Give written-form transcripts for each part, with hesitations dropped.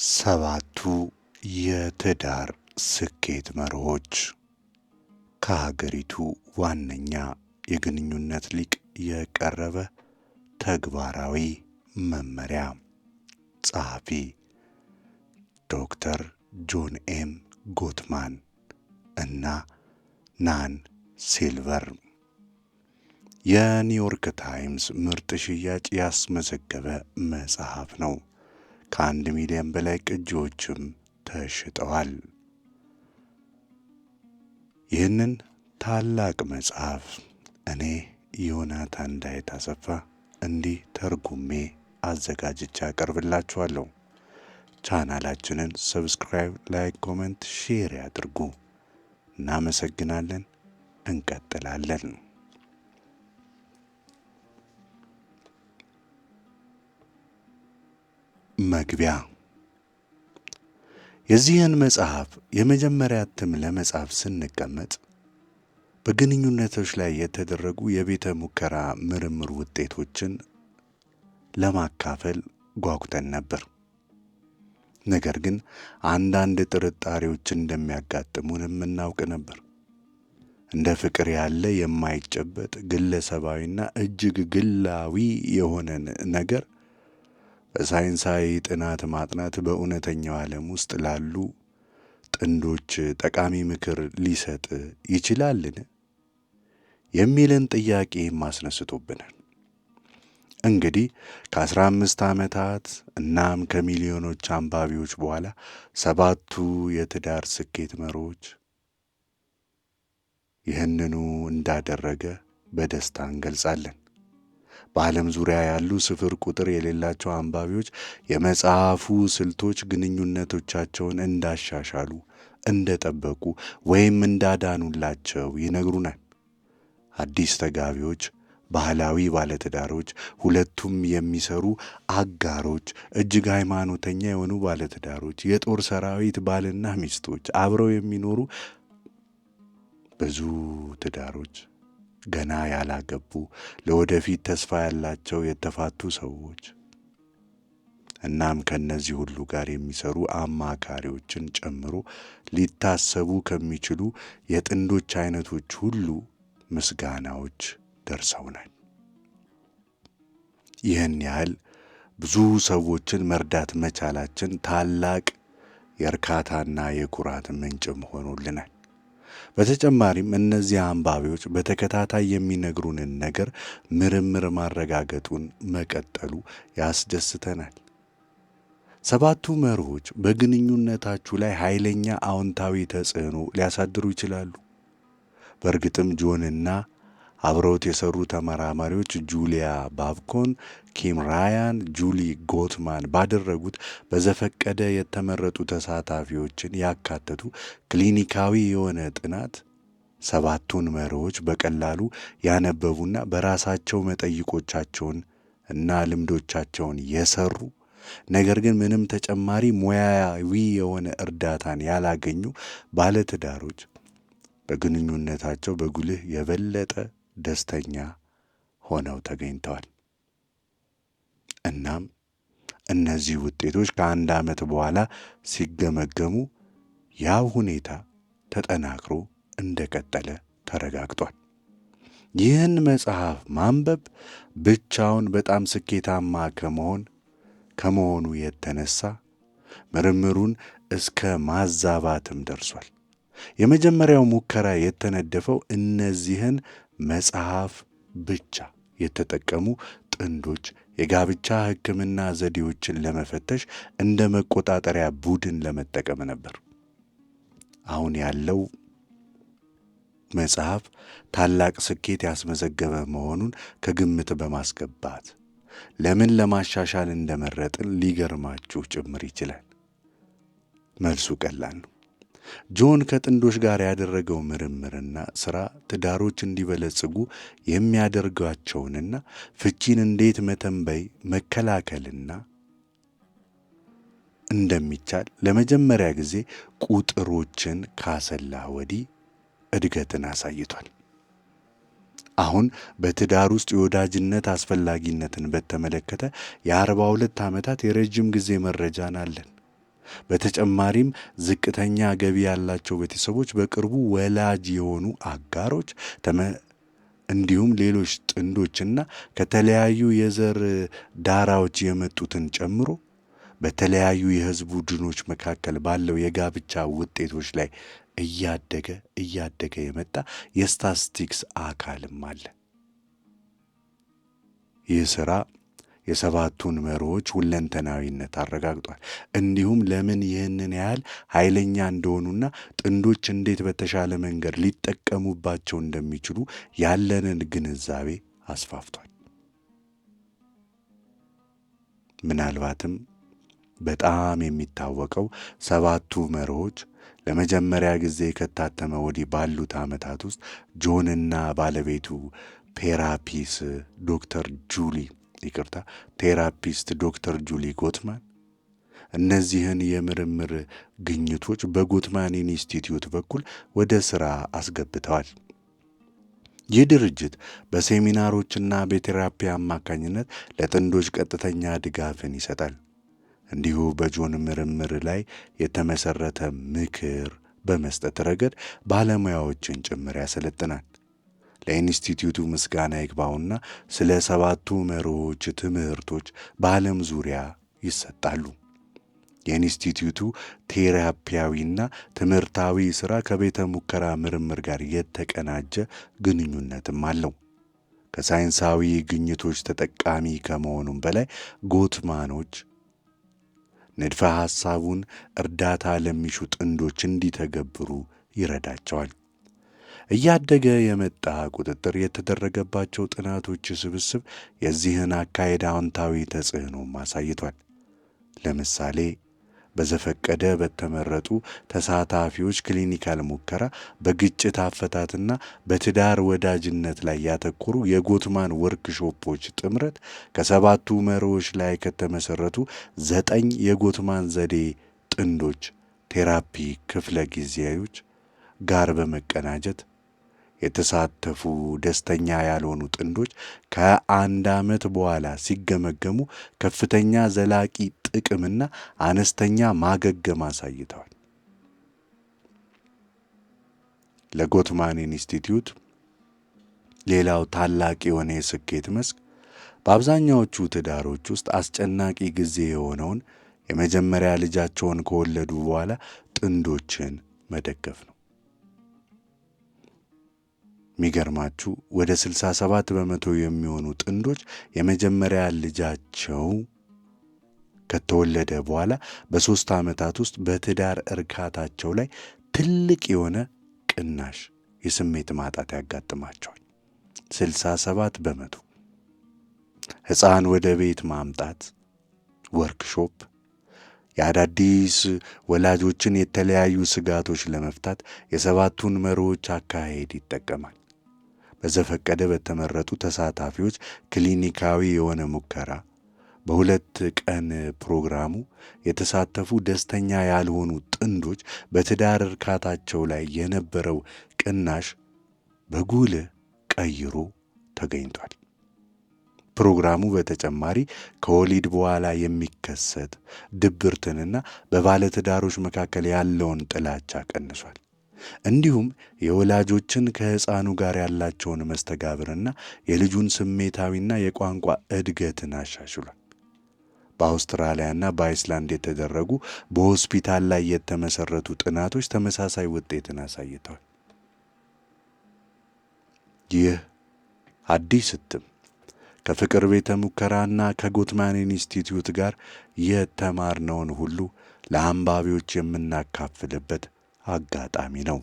ሰባቱ የትዳር ስኬት መርሆች ከሀገሪቱ ዋነኛ የግንኙነት ሊቅ የቀረበ ተግባራዊ መመሪያ። ጸሐፊ ዶክተር ጆን ኤም ጎትማን እና ናን ሲልቨር። የኒውዮርክ ታይምስ ምርጥ ሽያጭ ያስመዘገበ መጽሐፍ ነው። ከ1 ሚሊዮን በላይ ቅጂዎችም ተሽጠዋል። ይህንን ታላቅ መጽሐፍ እኔ ዮናታን ዳዊት አሰፋ እንዲህ ተርጉሜ አዘጋጅቼ አቀርብላችኋለሁ። ቻናላችንን ሰብስክራይብ፣ ላይክ፣ ኮሜንት፣ ሼር ያድርጉ። እናመሰግናለን። እንቀጥላለን። መግቢያ። የዚህን መጽሐፍ የመጀመሪያ እትም ለመጻፍ ስንቀመጥ በግንኙነቶች ላይ የተደረጉ የቤተ ሙከራ ምርምር ውጤቶችን ለማካፈል ጓጉተን ነበር። ነገር ግን አንዳንድ ጥርጣሬዎች እንደሚያጋጥሙንም እናውቅ ነበር። እንደ ፍቅር ያለ የማይጨበጥ ግለሰባዊና እጅግ ግላዊ የሆነን ነገር በሳይንሳዊ ጥናት ማጥናት በእውነተኛው ዓለም ውስጥ ላሉ ጥንዶች ጠቃሚ ምክር ሊሰጥ ይችላልን? የሚልን ጥያቄ ማስነስቶብናል። እንግዲህ ከ15 ዓመታት እናም ከሚሊዮኖች አንባቢዎች በኋላ ሰባቱ የትዳር ስኬት መርሆች ይህንኑ እንዳደረገ በደስታ እንገልጻለን። በዓለም ዙሪያ ያሉ ስፍር ቁጥር የሌላቸው አንባቢዎች የመጽሐፉ ስልቶች ግንኙነቶቻቸውን እንዳሻሻሉ፣ እንደጠበቁ ወይም እንዳዳኑላቸው ይነግሩናል። አዲስ ተጋቢዎች፣ ባህላዊ ባለትዳሮች፣ ሁለቱም የሚሰሩ አጋሮች፣ እጅግ ሃይማኖተኛ የሆኑ ባለትዳሮች፣ የጦር ሰራዊት ባልና ሚስቶች፣ አብረው የሚኖሩ ብዙ ትዳሮች፣ ገና ያላገቡ፣ ለወደፊት ተስፋ ያላቸው የተፋቱ ሰዎች፣ እናም ከነዚህ ሁሉ ጋር የሚሰሩ አማካሪዎችን ጨምሮ ሊታሰቡ ከሚችሉ የጥንዶች አይነቶች ሁሉ ምስጋናዎች ደርሰውናል። ይህን ያህል ብዙ ሰዎችን መርዳት መቻላችን ታላቅ የእርካታና የኩራት ምንጭም ሆኖልናል። በተጨማሪም እነዚህ አንባቢዎች በተከታታይ የሚነግሩንን ነገር ምርምር ማረጋገጡን መቀጠሉ ያስደስተናል። ሰባቱ መርሆች በግንኙነታችሁ ላይ ኃይለኛ አዎንታዊ ተጽዕኖ ሊያሳድሩ ይችላሉ። በእርግጥም ጆንና አብረውት የሰሩ ተመራማሪዎች ጁሊያ ባብኮን፣ ኪም ራያን፣ ጁሊ ጎትማን ባደረጉት በዘፈቀደ የተመረጡ ተሳታፊዎችን ያካተቱ ክሊኒካዊ የሆነ ጥናት ሰባቱን መርሆች በቀላሉ ያነበቡና በራሳቸው መጠይቆቻቸውን እና ልምዶቻቸውን የሰሩ ነገር ግን ምንም ተጨማሪ ሙያዊ የሆነ እርዳታን ያላገኙ ባለትዳሮች በግንኙነታቸው በጉልህ የበለጠ ደስተኛ ሆነው ተገኝተዋል። እናም እነዚህ ውጤቶች ከ1 ዓመት በኋላ ሲገመገሙ ያው ሁኔታ ተጠናክሮ እንደቀጠለ ተረጋግጧል። ይህን መጽሐፍ ማንበብ ብቻውን በጣም ስኬታማ ከመሆኑ የተነሳ ምርምሩን እስከ ማዛባትም ደርሷል። የመጀመሪያው ሙከራ የተነደፈው እነዚህን መጽሐፍ ብቻ የተጠቀሙ ጥንዶች የጋብቻ ሕክምና ዘዴዎችን ለመፈተሽ እንደ መቆጣጠሪያ ቡድን ለመጠቀም ነበር። አሁን ያለው መጽሐፍ ታላቅ ስኬት ያስመዘገበ መሆኑን ከግምት በማስገባት ለምን ለማሻሻል እንደመረጥን ሊገርማችሁ ጭምር ይችላል። መልሱ ቀላል ነው። ጆን ከጥንዶች ጋር ያደረገው ምርምርና ሥራ ትዳሮች እንዲበለጽጉ የሚያደርጋቸውንና ፍቺን እንዴት መተንበይ መከላከልና እንደሚቻል ለመጀመሪያ ጊዜ ቁጥሮችን ካሰላ ወዲህ እድገትን አሳይቷል። አሁን በትዳር ውስጥ የወዳጅነት አስፈላጊነትን በተመለከተ የ42 ዓመታት የረጅም ጊዜ መረጃን አለን። በተጨማሪም ዝቅተኛ ገቢ ያላቸው ቤተሰቦች፣ በቅርቡ ወላጅ የሆኑ አጋሮች፣ እንዲሁም ሌሎች ጥንዶችና ከተለያዩ የዘር ዳራዎች የመጡትን ጨምሮ በተለያዩ የሕዝብ ቡድኖች መካከል ባለው የጋብቻ ውጤቶች ላይ እያደገ የመጣ የስታቲስቲክስ አካልም አለ። ይህ ሥራ የሰባቱን መርሆች ሁለንተናዊነት አረጋግጧል። እንዲሁም ለምን ይህንን ያህል ኃይለኛ እንደሆኑና ጥንዶች እንዴት በተሻለ መንገድ ሊጠቀሙባቸው እንደሚችሉ ያለንን ግንዛቤ አስፋፍቷል። ምናልባትም በጣም የሚታወቀው ሰባቱ መርሆች ለመጀመሪያ ጊዜ ከታተመ ወዲህ ባሉት ዓመታት ውስጥ ጆንና ባለቤቱ ቴራፒስት ዶክተር ጁሊ ጎትማን እነዚህን የምርምር ግኝቶች በጎትማን ኢንስቲትዩት በኩል ወደ ሥራ አስገብተዋል። ይህ ድርጅት በሴሚናሮችና በቴራፒ አማካኝነት ለጥንዶች ቀጥተኛ ድጋፍን ይሰጣል። እንዲሁ በጆን ምርምር ላይ የተመሠረተ ምክር በመስጠት ረገድ ባለሙያዎችን ጭምር ያሰለጥናል። ለኢንስቲትዩቱ ምስጋና ይግባውና ስለ ሰባቱ መርሆች ትምህርቶች በዓለም ዙሪያ ይሰጣሉ። የኢንስቲትዩቱ ቴራፒያዊና ትምህርታዊ ሥራ ከቤተ ሙከራ ምርምር ጋር የተቀናጀ ግንኙነትም አለው። ከሳይንሳዊ ግኝቶች ተጠቃሚ ከመሆኑም በላይ ጎትማኖች ንድፈ ሐሳቡን እርዳታ ለሚሹ ጥንዶች እንዲተገብሩ ይረዳቸዋል። እያደገ የመጣ ቁጥጥር የተደረገባቸው ጥናቶች ስብስብ የዚህን አካሄድ አዎንታዊ ተጽዕኖም አሳይቷል። ለምሳሌ በዘፈቀደ በተመረጡ ተሳታፊዎች ክሊኒካል ሙከራ በግጭት አፈታትና በትዳር ወዳጅነት ላይ ያተኮሩ የጎትማን ወርክሾፖች ጥምረት ከሰባቱ መርሆች ላይ ከተመሠረቱ 9 የጎትማን ዘዴ ጥንዶች ቴራፒ ክፍለ ጊዜዎች ጋር በመቀናጀት የተሳተፉ ደስተኛ ያልሆኑ ጥንዶች ከ1 ዓመት በኋላ ሲገመገሙ ከፍተኛ ዘላቂ ጥቅምና አነስተኛ ማገገም አሳይተዋል። ለጎትማን ኢንስቲትዩት ሌላው ታላቅ የሆነ የስኬት መስክ በአብዛኛዎቹ ትዳሮች ውስጥ አስጨናቂ ጊዜ የሆነውን የመጀመሪያ ልጃቸውን ከወለዱ በኋላ ጥንዶችን መደገፍ ነው። የሚገርማችሁ ወደ 67 በመቶ የሚሆኑ ጥንዶች የመጀመሪያ ልጃቸው ከተወለደ በኋላ በ3 ዓመታት ውስጥ በትዳር እርካታቸው ላይ ትልቅ የሆነ ቅናሽ፣ የስሜት ማጣት ያጋጥማቸዋል። 67 በመቶ። ሕፃን ወደ ቤት ማምጣት ወርክሾፕ የአዳዲስ ወላጆችን የተለያዩ ስጋቶች ለመፍታት የሰባቱን መርሆች አካሄድ ይጠቀማል። በዘፈቀደ በተመረጡ ተሳታፊዎች ክሊኒካዊ የሆነ ሙከራ በ2 ቀን ፕሮግራሙ የተሳተፉ ደስተኛ ያልሆኑ ጥንዶች በትዳር እርካታቸው ላይ የነበረው ቅናሽ በጉልህ ቀይሮ ተገኝቷል። ፕሮግራሙ በተጨማሪ ከወሊድ በኋላ የሚከሰት ድብርትንና በባለትዳሮች መካከል ያለውን ጥላቻ ቀንሷል። እንዲሁም የወላጆችን ከሕፃኑ ጋር ያላቸውን መስተጋብርና የልጁን ስሜታዊና የቋንቋ እድገትን አሻሽሏል። በአውስትራሊያና በአይስላንድ የተደረጉ በሆስፒታል ላይ የተመሠረቱ ጥናቶች ተመሳሳይ ውጤትን አሳይተዋል። ይህ አዲስ እትም ከፍቅር ቤተ ሙከራና ከጎትማን ኢንስቲትዩት ጋር የተማርነውን ሁሉ ለአንባቢዎች የምናካፍልበት አጋጣሚ ነው።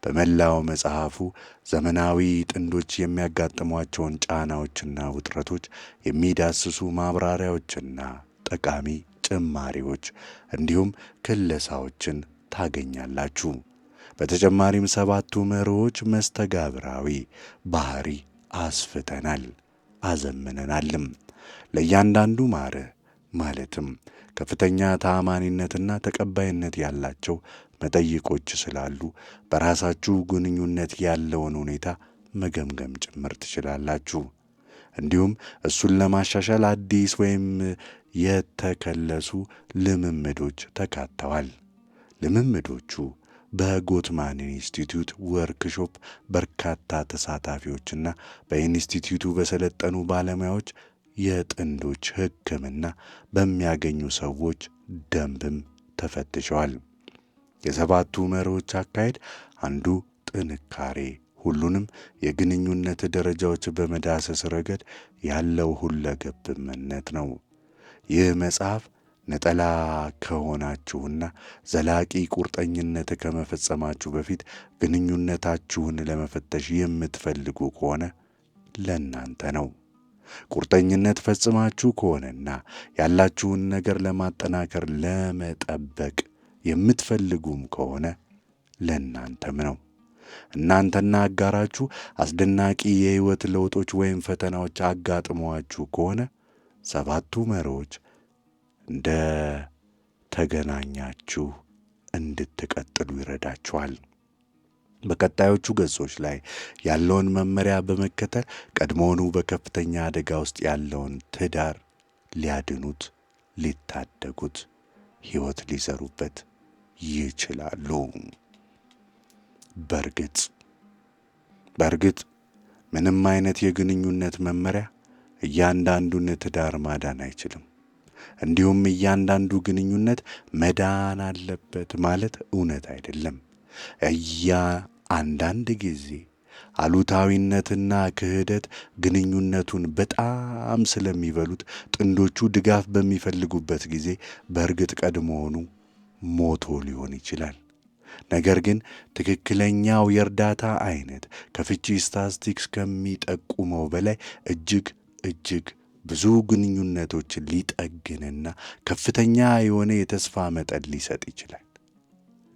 በመላው መጽሐፉ ዘመናዊ ጥንዶች የሚያጋጥሟቸውን ጫናዎችና ውጥረቶች የሚዳስሱ ማብራሪያዎችና ጠቃሚ ጭማሪዎች እንዲሁም ክለሳዎችን ታገኛላችሁ። በተጨማሪም ሰባቱ መርሆች መስተጋብራዊ ባህሪ አስፍተናል፣ አዘምነናልም። ለእያንዳንዱ ማለትም ከፍተኛ ተአማኒነትና ተቀባይነት ያላቸው መጠይቆች ስላሉ በራሳችሁ ግንኙነት ያለውን ሁኔታ መገምገም ጭምር ትችላላችሁ። እንዲሁም እሱን ለማሻሻል አዲስ ወይም የተከለሱ ልምምዶች ተካተዋል። ልምምዶቹ በጎትማን ኢንስቲትዩት ወርክሾፕ በርካታ ተሳታፊዎችና በኢንስቲትዩቱ በሰለጠኑ ባለሙያዎች የጥንዶች ሕክምና በሚያገኙ ሰዎች ደንብም ተፈትሸዋል። የሰባቱ መርሆች አካሄድ አንዱ ጥንካሬ ሁሉንም የግንኙነት ደረጃዎች በመዳሰስ ረገድ ያለው ሁለገብነት ነው። ይህ መጽሐፍ ነጠላ ከሆናችሁና ዘላቂ ቁርጠኝነት ከመፈጸማችሁ በፊት ግንኙነታችሁን ለመፈተሽ የምትፈልጉ ከሆነ ለእናንተ ነው። ቁርጠኝነት ፈጽማችሁ ከሆነና ያላችሁን ነገር ለማጠናከር ለመጠበቅ የምትፈልጉም ከሆነ ለእናንተም ነው። እናንተና አጋራችሁ አስደናቂ የሕይወት ለውጦች ወይም ፈተናዎች አጋጥመዋችሁ ከሆነ ሰባቱ መርሆች እንደ ተገናኛችሁ እንድትቀጥሉ ይረዳችኋል። በቀጣዮቹ ገጾች ላይ ያለውን መመሪያ በመከተል ቀድሞውኑ በከፍተኛ አደጋ ውስጥ ያለውን ትዳር ሊያድኑት፣ ሊታደጉት፣ ሕይወት ሊዘሩበት ይችላሉ። በእርግጥ ምንም አይነት የግንኙነት መመሪያ እያንዳንዱን ትዳር ማዳን አይችልም። እንዲሁም እያንዳንዱ ግንኙነት መዳን አለበት ማለት እውነት አይደለም። አንዳንድ ጊዜ አሉታዊነትና ክህደት ግንኙነቱን በጣም ስለሚበሉት ጥንዶቹ ድጋፍ በሚፈልጉበት ጊዜ በእርግጥ ቀድሞውኑ ሞቶ ሊሆን ይችላል። ነገር ግን ትክክለኛው የእርዳታ አይነት ከፍቺ ስታቲስቲክስ ከሚጠቁመው በላይ እጅግ ብዙ ግንኙነቶችን ሊጠግንና ከፍተኛ የሆነ የተስፋ መጠን ሊሰጥ ይችላል።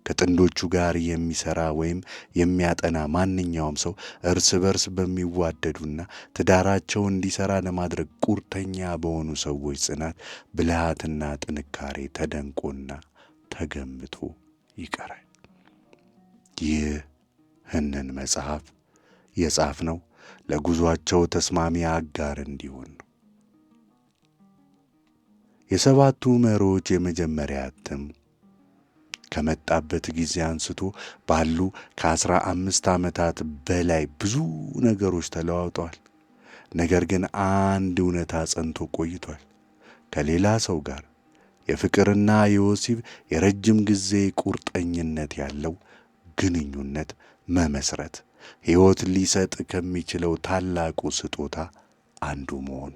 ከጥንዶቹ ጋር የሚሰራ ወይም የሚያጠና ማንኛውም ሰው እርስ በርስ በሚዋደዱና ትዳራቸው እንዲሰራ ለማድረግ ቁርጠኛ በሆኑ ሰዎች ጽናት፣ ብልሃትና ጥንካሬ ተደንቆና ተገምቶ ይቀራል። ይህንን መጽሐፍ የጻፍነው ለጉዟቸው ተስማሚ አጋር እንዲሆን ነው። የሰባቱ መርሆች የመጀመሪያ እትም ከመጣበት ጊዜ አንስቶ ባሉ ከ15 ዓመታት በላይ ብዙ ነገሮች ተለዋውጠዋል። ነገር ግን አንድ እውነታ ጸንቶ ቆይቷል። ከሌላ ሰው ጋር የፍቅርና የወሲብ የረጅም ጊዜ ቁርጠኝነት ያለው ግንኙነት መመስረት ሕይወት ሊሰጥ ከሚችለው ታላቁ ስጦታ አንዱ መሆኑ።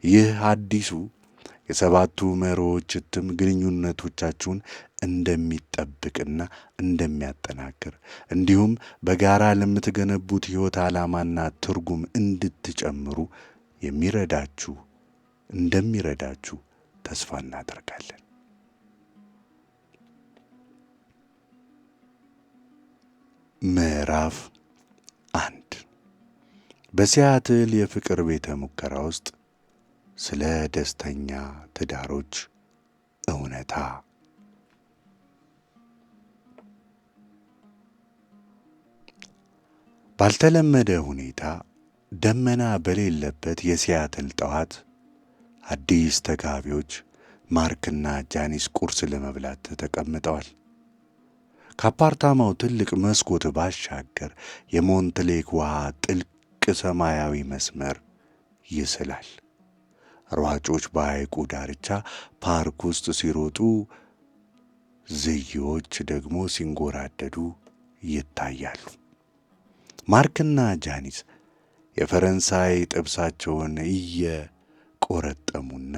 ይህ አዲሱ የሰባቱ መርሆች እትም ግንኙነቶቻችሁን እንደሚጠብቅና እንደሚያጠናክር እንዲሁም በጋራ ለምትገነቡት ሕይወት ዓላማና ትርጉም እንድትጨምሩ እንደሚረዳችሁ ተስፋ እናደርጋለን። ምዕራፍ 1 በሲያትል የፍቅር ቤተ ሙከራ ውስጥ ስለ ደስተኛ ትዳሮች እውነታ። ባልተለመደ ሁኔታ ደመና በሌለበት የሲያትል ጠዋት አዲስ ተጋቢዎች ማርክና ጃኒስ ቁርስ ለመብላት ተቀምጠዋል። ከአፓርታማው ትልቅ መስኮት ባሻገር የሞንትሌክ ውሃ ጥልቅ ሰማያዊ መስመር ይስላል። ሯጮች በሐይቁ ዳርቻ ፓርክ ውስጥ ሲሮጡ፣ ዝይዎች ደግሞ ሲንጎራደዱ ይታያሉ። ማርክና ጃኒስ የፈረንሳይ ጥብሳቸውን እየቆረጠሙና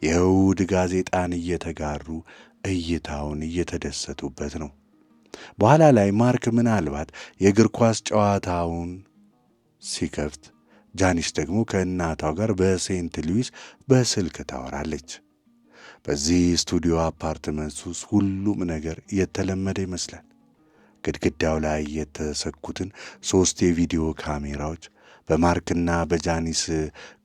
የእሁድ ጋዜጣን እየተጋሩ እይታውን እየተደሰቱበት ነው። በኋላ ላይ ማርክ ምናልባት የእግር ኳስ ጨዋታውን ሲከፍት፣ ጃኒስ ደግሞ ከእናቷ ጋር በሴንት ሉዊስ በስልክ ታወራለች። በዚህ ስቱዲዮ አፓርትመንት ውስጥ ሁሉም ነገር የተለመደ ይመስላል። ግድግዳው ላይ የተሰኩትን 3 የቪዲዮ ካሜራዎች፣ በማርክና በጃኒስ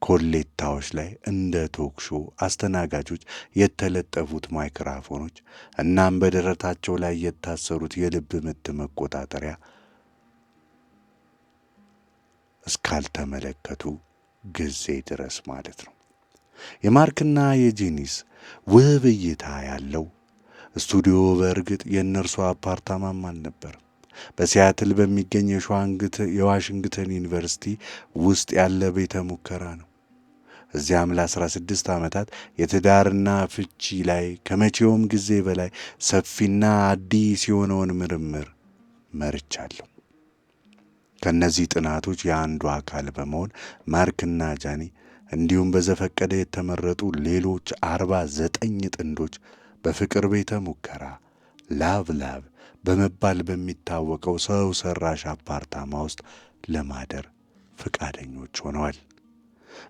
ኮሌታዎች ላይ እንደ ቶክ ሾው አስተናጋጆች የተለጠፉት ማይክራፎኖች፣ እናም በደረታቸው ላይ የታሰሩት የልብ ምት መቆጣጠሪያ እስካልተመለከቱ ጊዜ ድረስ ማለት ነው። የማርክና የጄኒስ ውብ እይታ ያለው ስቱዲዮ በእርግጥ የእነርሱ አፓርታማም አልነበርም። በሲያትል በሚገኝ የዋሽንግተን ዩኒቨርሲቲ ውስጥ ያለ ቤተ ሙከራ ነው። እዚያም ለ16 ዓመታት የትዳርና ፍቺ ላይ ከመቼውም ጊዜ በላይ ሰፊና አዲስ የሆነውን ምርምር መርቻለሁ። ከእነዚህ ጥናቶች የአንዱ አካል በመሆን ማርክና ጃኒ እንዲሁም በዘፈቀደ የተመረጡ ሌሎች 49 ጥንዶች በፍቅር ቤተ ሙከራ ላቭ በመባል በሚታወቀው ሰው ሰራሽ አፓርታማ ውስጥ ለማደር ፈቃደኞች ሆነዋል።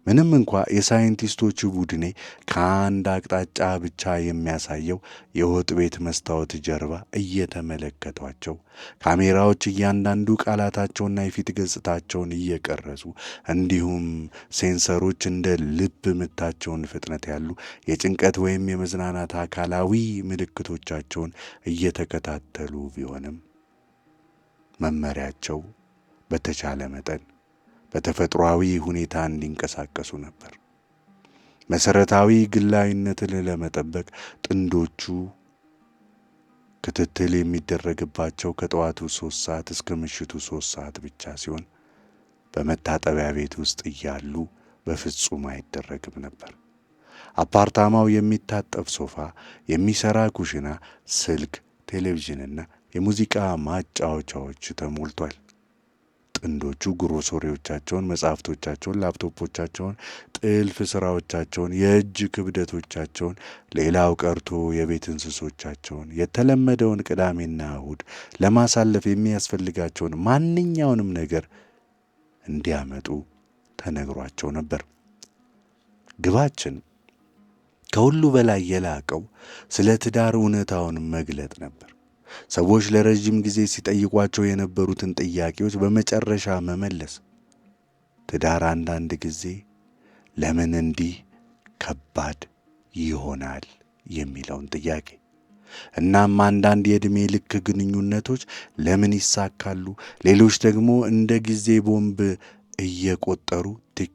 ምንም እንኳ የሳይንቲስቶቹ ቡድኔ ከአንድ አቅጣጫ ብቻ የሚያሳየው የወጥ ቤት መስታወት ጀርባ እየተመለከቷቸው ካሜራዎች እያንዳንዱ ቃላታቸውና የፊት ገጽታቸውን እየቀረጹ እንዲሁም ሴንሰሮች እንደ ልብ ምታቸውን ፍጥነት ያሉ የጭንቀት ወይም የመዝናናት አካላዊ ምልክቶቻቸውን እየተከታተሉ ቢሆንም መመሪያቸው በተቻለ መጠን በተፈጥሯዊ ሁኔታ እንዲንቀሳቀሱ ነበር። መሰረታዊ ግላዊነትን ለመጠበቅ ጥንዶቹ ክትትል የሚደረግባቸው ከጠዋቱ 3 ሰዓት እስከ ምሽቱ 3 ሰዓት ብቻ ሲሆን በመታጠቢያ ቤት ውስጥ እያሉ በፍጹም አይደረግም ነበር። አፓርታማው የሚታጠፍ ሶፋ፣ የሚሰራ ኩሽና፣ ስልክ፣ ቴሌቪዥንና የሙዚቃ ማጫወቻዎች ተሞልቷል። ጥንዶቹ ግሮሰሪዎቻቸውን፣ መጽሐፍቶቻቸውን፣ ላፕቶፖቻቸውን፣ ጥልፍ ሥራዎቻቸውን፣ የእጅ ክብደቶቻቸውን፣ ሌላው ቀርቶ የቤት እንስሶቻቸውን፣ የተለመደውን ቅዳሜና እሁድ ለማሳለፍ የሚያስፈልጋቸውን ማንኛውንም ነገር እንዲያመጡ ተነግሯቸው ነበር። ግባችን ከሁሉ በላይ የላቀው ስለ ትዳር እውነታውን መግለጥ ነበር። ሰዎች ለረጅም ጊዜ ሲጠይቋቸው የነበሩትን ጥያቄዎች በመጨረሻ መመለስ። ትዳር አንዳንድ ጊዜ ለምን እንዲህ ከባድ ይሆናል የሚለውን ጥያቄ። እናም አንዳንድ የዕድሜ ልክ ግንኙነቶች ለምን ይሳካሉ፣ ሌሎች ደግሞ እንደ ጊዜ ቦምብ እየቆጠሩ ቲክ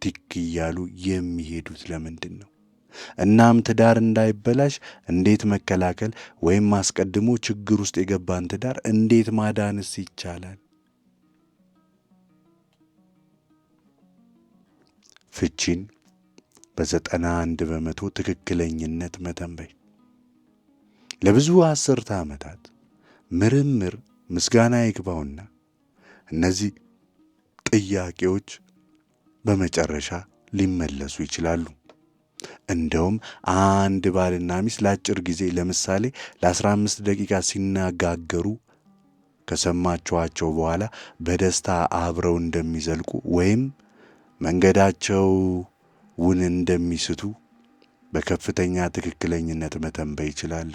ቲክ እያሉ የሚሄዱት ለምንድን ነው? እናም ትዳር እንዳይበላሽ እንዴት መከላከል ወይም አስቀድሞ ችግር ውስጥ የገባን ትዳር እንዴት ማዳንስ ይቻላል? ፍቺን በ91% ትክክለኝነት መተንበይ። ለብዙ አስርተ ዓመታት ምርምር ምስጋና ይግባውና እነዚህ ጥያቄዎች በመጨረሻ ሊመለሱ ይችላሉ። እንደውም አንድ ባልና ሚስት ለአጭር ጊዜ ለምሳሌ ለ15 ደቂቃ ሲነጋገሩ ከሰማችኋቸው በኋላ በደስታ አብረው እንደሚዘልቁ ወይም መንገዳቸውን እንደሚስቱ በከፍተኛ ትክክለኝነት መተንበይ ይችላሉ።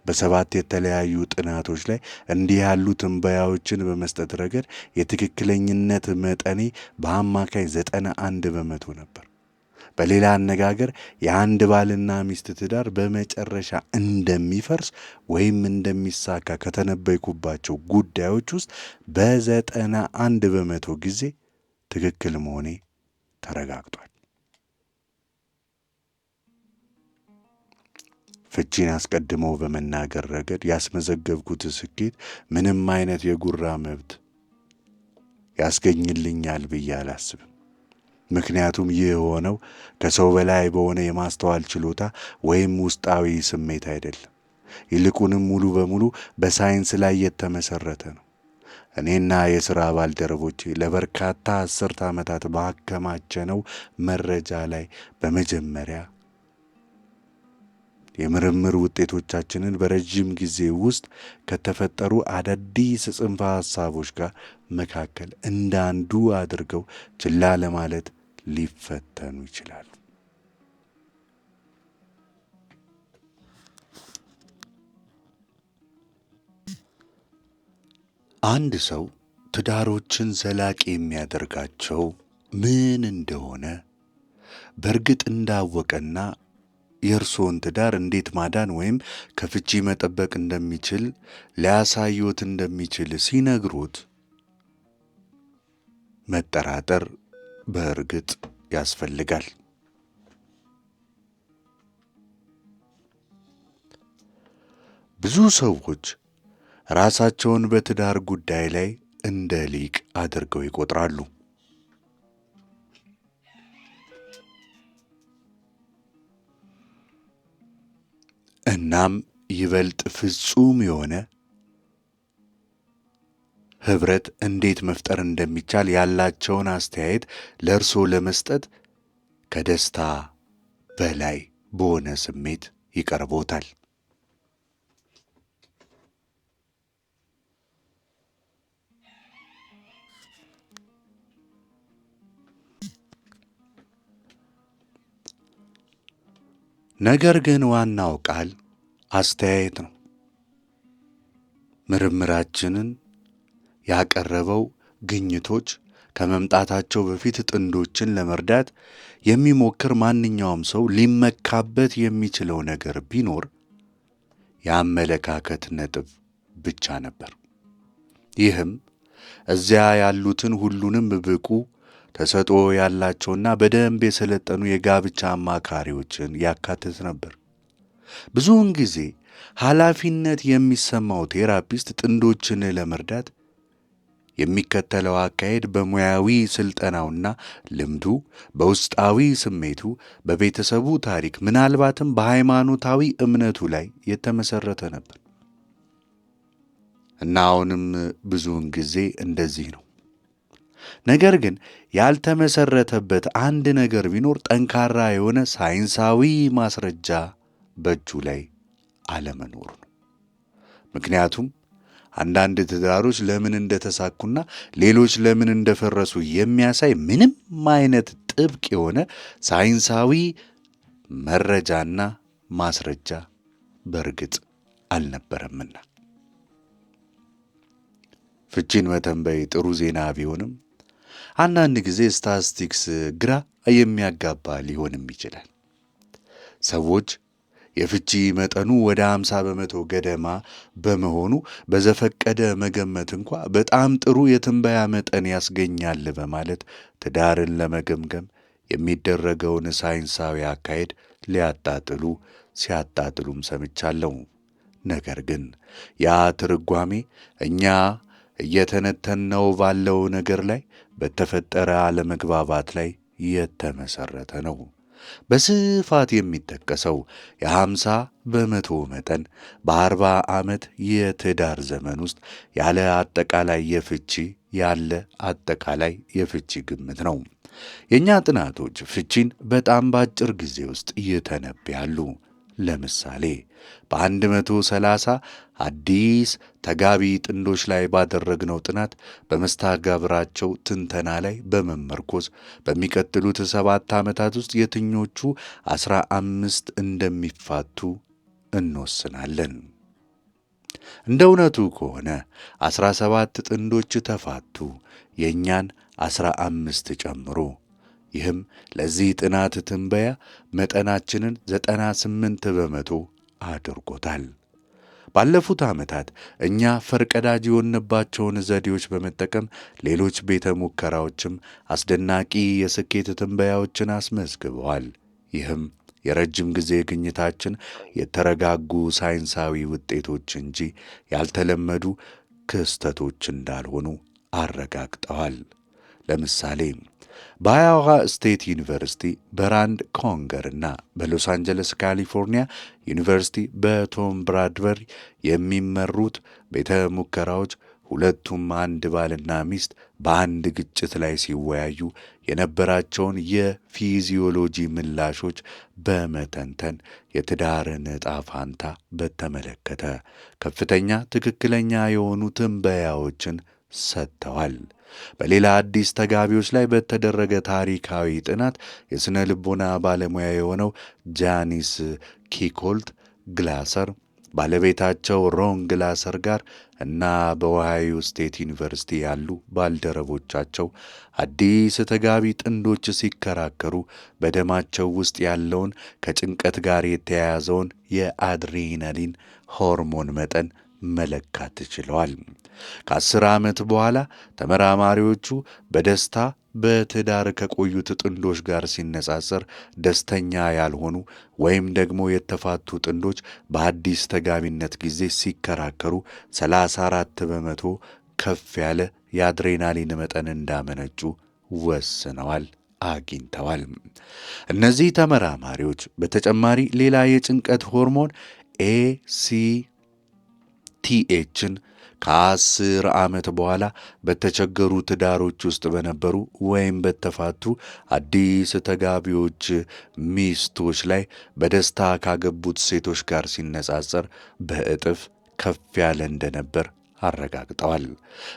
በ7 የተለያዩ ጥናቶች ላይ እንዲህ ያሉ ትንበያዎችን በመስጠት ረገድ የትክክለኝነት መጠኔ በአማካይ 91% ነበር። በሌላ አነጋገር የአንድ ባልና ሚስት ትዳር በመጨረሻ እንደሚፈርስ ወይም እንደሚሳካ ከተነበይኩባቸው ጉዳዮች ውስጥ በ91% ጊዜ ትክክል መሆኔ ተረጋግጧል። ፍቺን አስቀድመው በመናገር ረገድ ያስመዘገብኩት ስኬት ምንም አይነት የጉራ መብት ያስገኝልኛል ብዬ አላስብም። ምክንያቱም ይህ የሆነው ከሰው በላይ በሆነ የማስተዋል ችሎታ ወይም ውስጣዊ ስሜት አይደለም። ይልቁንም ሙሉ በሙሉ በሳይንስ ላይ የተመሰረተ ነው። እኔና የሥራ ባልደረቦቼ ለበርካታ 10 ዓመታት ባከማቸነው መረጃ ላይ በመጀመሪያ የምርምር ውጤቶቻችንን በረጅም ጊዜ ውስጥ ከተፈጠሩ አዳዲስ ጽንፈ ሐሳቦች ጋር መካከል እንዳንዱ አድርገው ችላ ለማለት ሊፈተኑ ይችላሉ። አንድ ሰው ትዳሮችን ዘላቂ የሚያደርጋቸው ምን እንደሆነ በእርግጥ እንዳወቀና የእርሶን ትዳር እንዴት ማዳን ወይም ከፍቺ መጠበቅ እንደሚችል ሊያሳዩት እንደሚችል ሲነግሩት መጠራጠር በእርግጥ ያስፈልጋል። ብዙ ሰዎች ራሳቸውን በትዳር ጉዳይ ላይ እንደ ሊቅ አድርገው ይቆጥራሉ። እናም ይበልጥ ፍጹም የሆነ ኅብረት እንዴት መፍጠር እንደሚቻል ያላቸውን አስተያየት ለእርሶ ለመስጠት ከደስታ በላይ በሆነ ስሜት ይቀርቦታል። ነገር ግን ዋናው ቃል አስተያየት ነው። ምርምራችንን ያቀረበው ግኝቶች ከመምጣታቸው በፊት ጥንዶችን ለመርዳት የሚሞክር ማንኛውም ሰው ሊመካበት የሚችለው ነገር ቢኖር የአመለካከት ነጥብ ብቻ ነበር። ይህም እዚያ ያሉትን ሁሉንም ብቁ ተሰጥኦ ያላቸውና በደንብ የሰለጠኑ የጋብቻ አማካሪዎችን ያካትት ነበር። ብዙውን ጊዜ ኃላፊነት የሚሰማው ቴራፒስት ጥንዶችን ለመርዳት የሚከተለው አካሄድ በሙያዊ ስልጠናውና ልምዱ፣ በውስጣዊ ስሜቱ፣ በቤተሰቡ ታሪክ፣ ምናልባትም በሃይማኖታዊ እምነቱ ላይ የተመሰረተ ነበር እና አሁንም ብዙውን ጊዜ እንደዚህ ነው። ነገር ግን ያልተመሰረተበት አንድ ነገር ቢኖር ጠንካራ የሆነ ሳይንሳዊ ማስረጃ በእጁ ላይ አለመኖሩ ነው። ምክንያቱም አንዳንድ ትዳሮች ለምን እንደተሳኩና ሌሎች ለምን እንደፈረሱ የሚያሳይ ምንም አይነት ጥብቅ የሆነ ሳይንሳዊ መረጃና ማስረጃ በእርግጥ አልነበረምና። ፍቺን መተንበይ ጥሩ ዜና ቢሆንም አንዳንድ ጊዜ ስታቲስቲክስ ግራ የሚያጋባ ሊሆንም ይችላል። ሰዎች የፍቺ መጠኑ ወደ 50% ገደማ በመሆኑ በዘፈቀደ መገመት እንኳ በጣም ጥሩ የትንበያ መጠን ያስገኛል በማለት ትዳርን ለመገምገም የሚደረገውን ሳይንሳዊ አካሄድ ሲያጣጥሉም ሰምቻለሁ። ነገር ግን ያ ትርጓሜ እኛ እየተነተነው ባለው ነገር ላይ በተፈጠረ አለመግባባት ላይ የተመሰረተ ነው። በስፋት የሚጠቀሰው የ50% መጠን በ40 ዓመት የትዳር ዘመን ውስጥ ያለ አጠቃላይ የፍቺ ግምት ነው። የእኛ ጥናቶች ፍቺን በጣም በአጭር ጊዜ ውስጥ ይተነብያሉ። ለምሳሌ በ130 አዲስ ተጋቢ ጥንዶች ላይ ባደረግነው ጥናት በመስተጋብራቸው ትንተና ላይ በመመርኮዝ በሚቀጥሉት 7 ዓመታት ውስጥ የትኞቹ 15 እንደሚፋቱ እንወስናለን። እንደ እውነቱ ከሆነ 17 ጥንዶች ተፋቱ፣ የእኛን 15 ጨምሮ። ይህም ለዚህ ጥናት ትንበያ መጠናችንን 98% አድርጎታል። ባለፉት ዓመታት እኛ ፈርቀዳጅ የሆንባቸውን ዘዴዎች በመጠቀም ሌሎች ቤተ ሙከራዎችም አስደናቂ የስኬት ትንበያዎችን አስመዝግበዋል። ይህም የረጅም ጊዜ ግኝታችን የተረጋጉ ሳይንሳዊ ውጤቶች እንጂ ያልተለመዱ ክስተቶች እንዳልሆኑ አረጋግጠዋል። ለምሳሌ በአዮዋ ስቴት ዩኒቨርሲቲ በራንድ ኮንገር እና በሎስ አንጀለስ ካሊፎርኒያ ዩኒቨርሲቲ በቶም ብራድበሪ የሚመሩት ቤተ ሙከራዎች ሁለቱም አንድ ባልና ሚስት በአንድ ግጭት ላይ ሲወያዩ የነበራቸውን የፊዚዮሎጂ ምላሾች በመተንተን የትዳርን ዕጣ ፋንታ በተመለከተ ከፍተኛ ትክክለኛ የሆኑ ትንበያዎችን ሰጥተዋል። በሌላ አዲስ ተጋቢዎች ላይ በተደረገ ታሪካዊ ጥናት የሥነ ልቦና ባለሙያ የሆነው ጃኒስ ኪኮልት ግላሰር ባለቤታቸው ሮን ግላሰር ጋር እና በኦሃዮ ስቴት ዩኒቨርሲቲ ያሉ ባልደረቦቻቸው አዲስ ተጋቢ ጥንዶች ሲከራከሩ በደማቸው ውስጥ ያለውን ከጭንቀት ጋር የተያያዘውን የአድሬናሊን ሆርሞን መጠን መለካት ችለዋል። ከ10 ዓመት በኋላ ተመራማሪዎቹ በደስታ በትዳር ከቆዩት ጥንዶች ጋር ሲነጻጸር ደስተኛ ያልሆኑ ወይም ደግሞ የተፋቱ ጥንዶች በአዲስ ተጋቢነት ጊዜ ሲከራከሩ 34 በመቶ ከፍ ያለ የአድሬናሊን መጠን እንዳመነጩ ወስነዋል፣ አግኝተዋል። እነዚህ ተመራማሪዎች በተጨማሪ ሌላ የጭንቀት ሆርሞን ኤሲቲኤችን ከ10 ዓመት በኋላ በተቸገሩ ትዳሮች ውስጥ በነበሩ ወይም በተፋቱ አዲስ ተጋቢዎች ሚስቶች ላይ በደስታ ካገቡት ሴቶች ጋር ሲነጻጸር በእጥፍ ከፍ ያለ እንደነበር አረጋግጠዋል።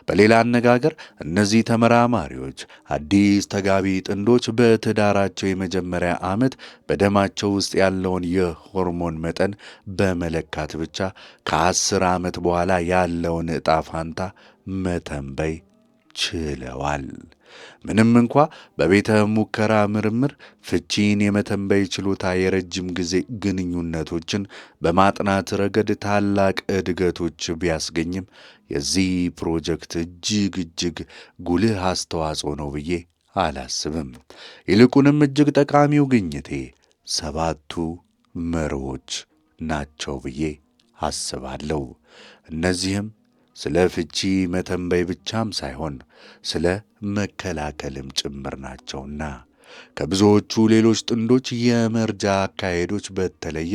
በሌላ አነጋገር እነዚህ ተመራማሪዎች አዲስ ተጋቢ ጥንዶች በትዳራቸው የመጀመሪያ ዓመት በደማቸው ውስጥ ያለውን የሆርሞን መጠን በመለካት ብቻ ከ10 ዓመት በኋላ ያለውን ዕጣ ፋንታ መተንበይ ችለዋል። ምንም እንኳ በቤተ ሙከራ ምርምር ፍቺን የመተንበይ ችሎታ የረጅም ጊዜ ግንኙነቶችን በማጥናት ረገድ ታላቅ እድገቶች ቢያስገኝም የዚህ ፕሮጀክት እጅግ ጉልህ አስተዋጽኦ ነው ብዬ አላስብም። ይልቁንም እጅግ ጠቃሚው ግኝቴ 7ቱ መርሆች ናቸው ብዬ አስባለሁ። እነዚህም ስለ ፍቺ መተንበይ ብቻም ሳይሆን ስለ መከላከልም ጭምር ናቸውና ከብዙዎቹ ሌሎች ጥንዶች የመርጃ አካሄዶች በተለየ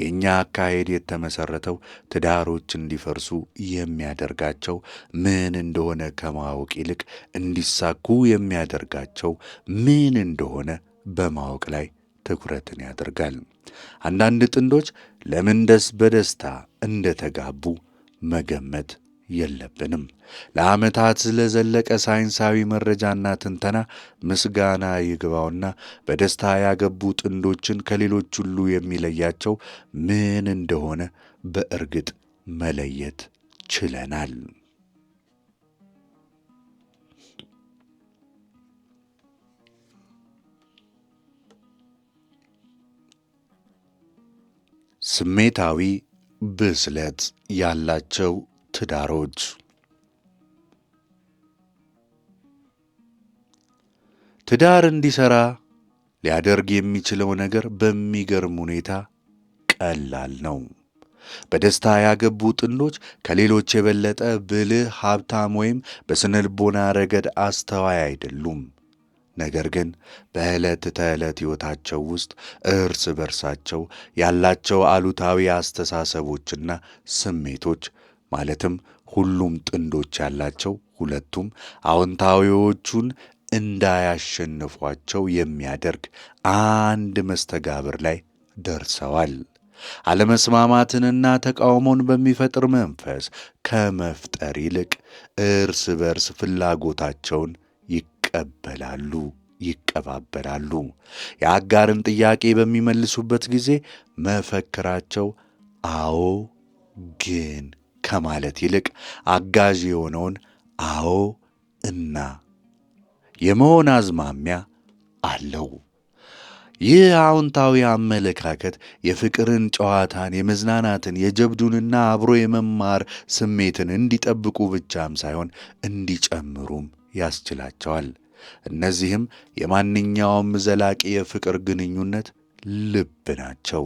የእኛ አካሄድ የተመሠረተው ትዳሮች እንዲፈርሱ የሚያደርጋቸው ምን እንደሆነ ከማወቅ ይልቅ እንዲሳኩ የሚያደርጋቸው ምን እንደሆነ በማወቅ ላይ ትኩረትን ያደርጋል። አንዳንድ ጥንዶች ለምን በደስታ እንደተጋቡ መገመት የለብንም። ለዓመታት ለዘለቀ ሳይንሳዊ መረጃና ትንተና ምስጋና ይግባውና በደስታ ያገቡ ጥንዶችን ከሌሎች ሁሉ የሚለያቸው ምን እንደሆነ በእርግጥ መለየት ችለናል። ስሜታዊ ብስለት ያላቸው ትዳሮች። ትዳር እንዲሠራ ሊያደርግ የሚችለው ነገር በሚገርም ሁኔታ ቀላል ነው። በደስታ ያገቡ ጥንዶች ከሌሎች የበለጠ ብልህ፣ ሀብታም ወይም በስነልቦና ረገድ አስተዋይ አይደሉም። ነገር ግን በዕለት ተዕለት ሕይወታቸው ውስጥ እርስ በርሳቸው ያላቸው አሉታዊ አስተሳሰቦችና ስሜቶች ማለትም ሁሉም ጥንዶች ያላቸው ሁለቱም አዎንታዊዎቹን እንዳያሸንፏቸው የሚያደርግ አንድ መስተጋብር ላይ ደርሰዋል። አለመስማማትንና ተቃውሞን በሚፈጥር መንፈስ ከመፍጠር ይልቅ እርስ በርስ ፍላጎታቸውን ይቀባበላሉ። የአጋርን ጥያቄ በሚመልሱበት ጊዜ መፈክራቸው አዎ ግን ከማለት ይልቅ አጋዥ የሆነውን አዎ እና የመሆን አዝማሚያ አለው። ይህ አዎንታዊ አመለካከት የፍቅርን፣ ጨዋታን፣ የመዝናናትን፣ የጀብዱንና አብሮ የመማር ስሜትን እንዲጠብቁ ብቻም ሳይሆን እንዲጨምሩም ያስችላቸዋል። እነዚህም የማንኛውም ዘላቂ የፍቅር ግንኙነት ልብ ናቸው።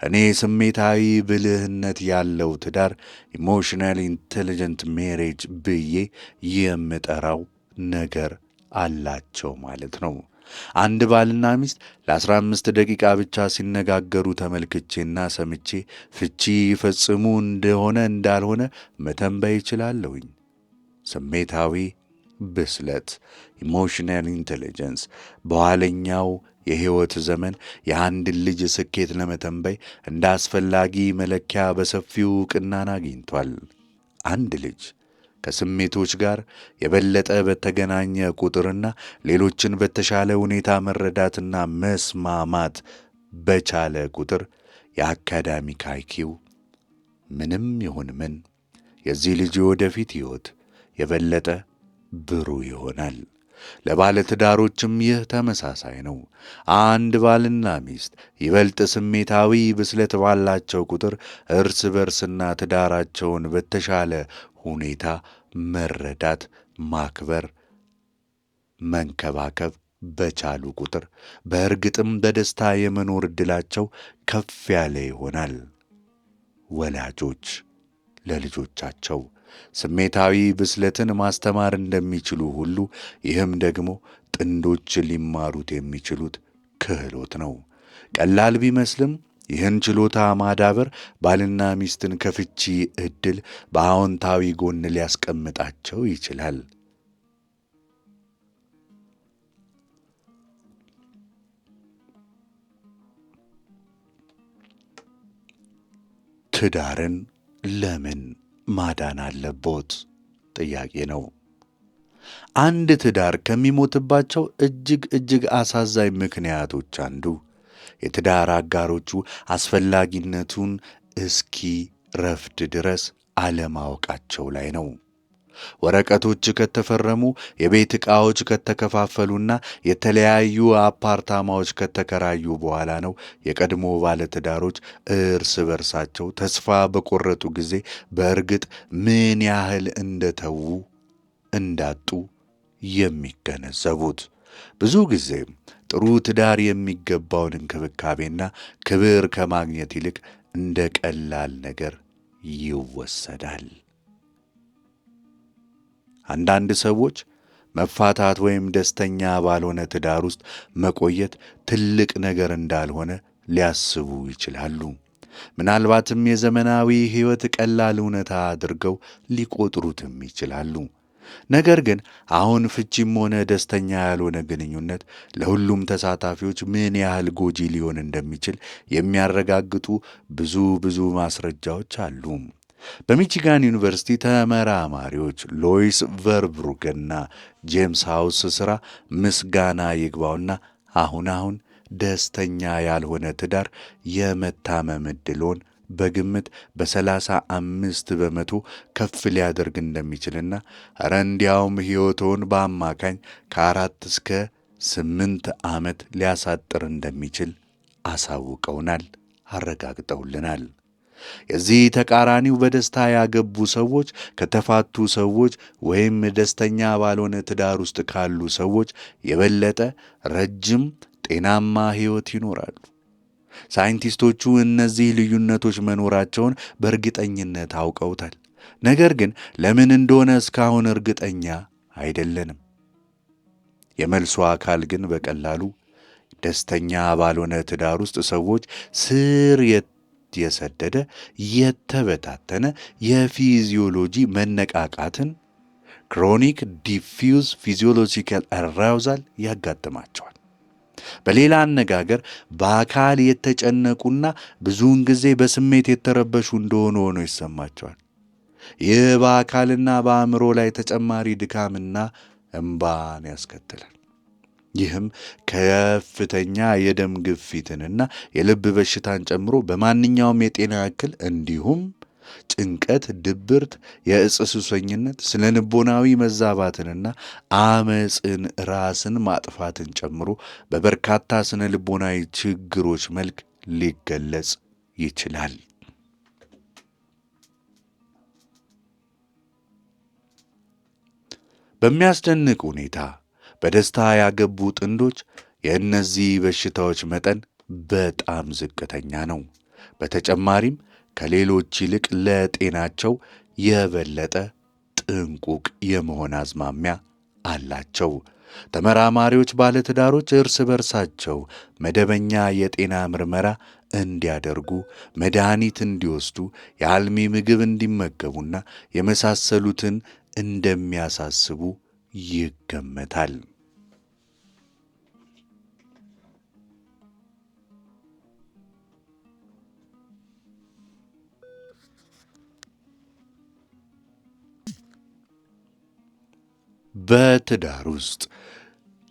እኔ ስሜታዊ ብልህነት ያለው ትዳር ኢሞሽናል ኢንቴሊጀንት ሜሬጅ ብዬ የምጠራው ነገር አላቸው ማለት ነው። አንድ ባልና ሚስት ለ15 ደቂቃ ብቻ ሲነጋገሩ ተመልክቼና ሰምቼ ፍቺ ይፈጽሙ እንደሆነ እንዳልሆነ መተንበይ እችላለሁኝ። ስሜታዊ ብስለት ኢሞሽናል ኢንቴሊጀንስ በኋለኛው የሕይወት ዘመን የአንድን ልጅ ስኬት ለመተንበይ እንደ አስፈላጊ መለኪያ በሰፊው ዕውቅናን አግኝቷል። አንድ ልጅ ከስሜቶች ጋር የበለጠ በተገናኘ ቁጥርና ሌሎችን በተሻለ ሁኔታ መረዳትና መስማማት በቻለ ቁጥር የአካዳሚክ አይኪው ምንም ይሁን ምን የዚህ ልጅ የወደፊት ሕይወት የበለጠ ብሩህ ይሆናል። ለባለትዳሮችም ይህ ተመሳሳይ ነው። አንድ ባልና ሚስት ይበልጥ ስሜታዊ ብስለት ባላቸው ቁጥር እርስ በርስና ትዳራቸውን በተሻለ ሁኔታ መረዳት፣ ማክበር፣ መንከባከብ በቻሉ ቁጥር በእርግጥም በደስታ የመኖር ዕድላቸው ከፍ ያለ ይሆናል። ወላጆች ለልጆቻቸው ስሜታዊ ብስለትን ማስተማር እንደሚችሉ ሁሉ ይህም ደግሞ ጥንዶች ሊማሩት የሚችሉት ክህሎት ነው። ቀላል ቢመስልም ይህን ችሎታ ማዳበር ባልና ሚስትን ከፍቺ ዕድል በአዎንታዊ ጎን ሊያስቀምጣቸው ይችላል። ትዳርን ለምን ማዳን አለቦት? ጥያቄ ነው። አንድ ትዳር ከሚሞትባቸው እጅግ አሳዛኝ ምክንያቶች አንዱ የትዳር አጋሮቹ አስፈላጊነቱን እስኪ ረፍድ ድረስ አለማወቃቸው ላይ ነው። ወረቀቶች ከተፈረሙ፣ የቤት ዕቃዎች ከተከፋፈሉና የተለያዩ አፓርታማዎች ከተከራዩ በኋላ ነው የቀድሞ ባለትዳሮች እርስ በርሳቸው ተስፋ በቆረጡ ጊዜ በእርግጥ ምን ያህል እንደተዉ እንዳጡ የሚገነዘቡት። ብዙ ጊዜም ጥሩ ትዳር የሚገባውን እንክብካቤና ክብር ከማግኘት ይልቅ እንደ ቀላል ነገር ይወሰዳል። አንዳንድ ሰዎች መፋታት ወይም ደስተኛ ባልሆነ ትዳር ውስጥ መቆየት ትልቅ ነገር እንዳልሆነ ሊያስቡ ይችላሉ። ምናልባትም የዘመናዊ ሕይወት ቀላል እውነታ አድርገው ሊቆጥሩትም ይችላሉ። ነገር ግን አሁን ፍቺም ሆነ ደስተኛ ያልሆነ ግንኙነት ለሁሉም ተሳታፊዎች ምን ያህል ጎጂ ሊሆን እንደሚችል የሚያረጋግጡ ብዙ ማስረጃዎች አሉ። በሚቺጋን ዩኒቨርሲቲ ተመራማሪዎች ሎይስ ቨርብሩግና ጄምስ ሃውስ ሥራ ምስጋና ይግባውና አሁን ደስተኛ ያልሆነ ትዳር የመታመም ዕድሎን በግምት በ35 በመቶ ከፍ ሊያደርግ እንደሚችልና ኧረ እንዲያውም ሕይወቶን በአማካኝ ከ4 እስከ 8 ዓመት ሊያሳጥር እንደሚችል አሳውቀውናል፣ አረጋግጠውልናል። የዚህ ተቃራኒው በደስታ ያገቡ ሰዎች ከተፋቱ ሰዎች ወይም ደስተኛ ባልሆነ ትዳር ውስጥ ካሉ ሰዎች የበለጠ ረጅም ጤናማ ሕይወት ይኖራሉ። ሳይንቲስቶቹ እነዚህ ልዩነቶች መኖራቸውን በእርግጠኝነት አውቀውታል። ነገር ግን ለምን እንደሆነ እስካሁን እርግጠኛ አይደለንም። የመልሱ አካል ግን በቀላሉ ደስተኛ ባልሆነ ትዳር ውስጥ ሰዎች ስር የሰደደ የተበታተነ የፊዚዮሎጂ መነቃቃትን ክሮኒክ ዲፊውዝ ፊዚዮሎጂካል አራውዛል ያጋጥማቸዋል። በሌላ አነጋገር በአካል የተጨነቁና ብዙውን ጊዜ በስሜት የተረበሹ እንደሆኑ ሆኖ ይሰማቸዋል። ይህ በአካልና በአእምሮ ላይ ተጨማሪ ድካምና እንባን ያስከትላል። ይህም ከፍተኛ የደም ግፊትንና የልብ በሽታን ጨምሮ በማንኛውም የጤና እክል እንዲሁም ጭንቀት፣ ድብርት፣ የዕፅ ሱሰኝነት፣ ስነ ልቦናዊ መዛባትንና አመፅን፣ ራስን ማጥፋትን ጨምሮ በበርካታ ስነ ልቦናዊ ችግሮች መልክ ሊገለጽ ይችላል። በሚያስደንቅ ሁኔታ በደስታ ያገቡ ጥንዶች የእነዚህ በሽታዎች መጠን በጣም ዝቅተኛ ነው። በተጨማሪም ከሌሎች ይልቅ ለጤናቸው የበለጠ ጥንቁቅ የመሆን አዝማሚያ አላቸው። ተመራማሪዎች ባለትዳሮች እርስ በርሳቸው መደበኛ የጤና ምርመራ እንዲያደርጉ፣ መድኃኒት እንዲወስዱ፣ የአልሚ ምግብ እንዲመገቡና የመሳሰሉትን እንደሚያሳስቡ ይገመታል። በትዳር ውስጥ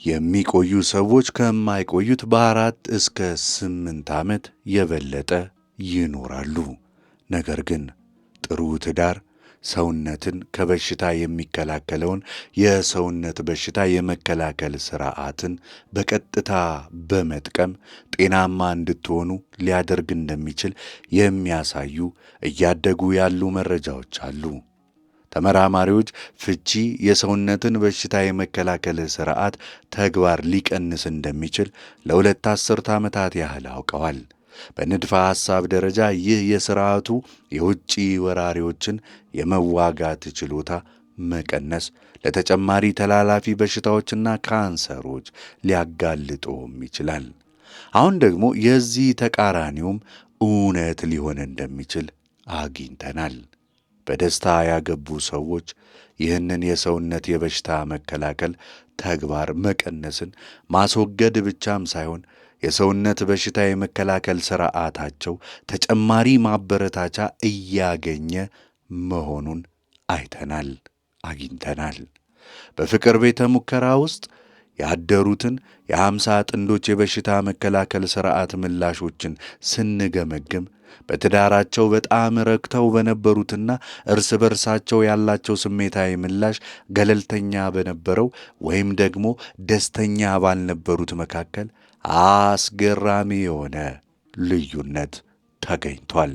የሚቆዩ ሰዎች ከማይቆዩት በ4 እስከ 8 ዓመት የበለጠ ይኖራሉ። ነገር ግን ጥሩ ትዳር ሰውነትን ከበሽታ የሚከላከለውን የሰውነት በሽታ የመከላከል ሥርዓትን በቀጥታ በመጥቀም ጤናማ እንድትሆኑ ሊያደርግ እንደሚችል የሚያሳዩ እያደጉ ያሉ መረጃዎች አሉ። ተመራማሪዎች ፍቺ የሰውነትን በሽታ የመከላከል ሥርዓት ተግባር ሊቀንስ እንደሚችል ለ2 አስርተ ዓመታት ያህል አውቀዋል። በንድፈ ሐሳብ ደረጃ ይህ የሥርዓቱ የውጭ ወራሪዎችን የመዋጋት ችሎታ መቀነስ ለተጨማሪ ተላላፊ በሽታዎችና ካንሰሮች ሊያጋልጦም ይችላል። አሁን ደግሞ የዚህ ተቃራኒውም እውነት ሊሆን እንደሚችል አግኝተናል። በደስታ ያገቡ ሰዎች ይህንን የሰውነት የበሽታ መከላከል ተግባር መቀነስን ማስወገድ ብቻም ሳይሆን የሰውነት በሽታ የመከላከል ሥርዓታቸው ተጨማሪ ማበረታቻ እያገኘ መሆኑን አግኝተናል። በፍቅር ቤተ ሙከራ ውስጥ ያደሩትን የ50 ጥንዶች የበሽታ መከላከል ሥርዓት ምላሾችን ስንገመግም በትዳራቸው በጣም ረክተው በነበሩትና እርስ በርሳቸው ያላቸው ስሜታዊ ምላሽ ገለልተኛ በነበረው ወይም ደግሞ ደስተኛ ባልነበሩት መካከል አስገራሚ የሆነ ልዩነት ተገኝቷል።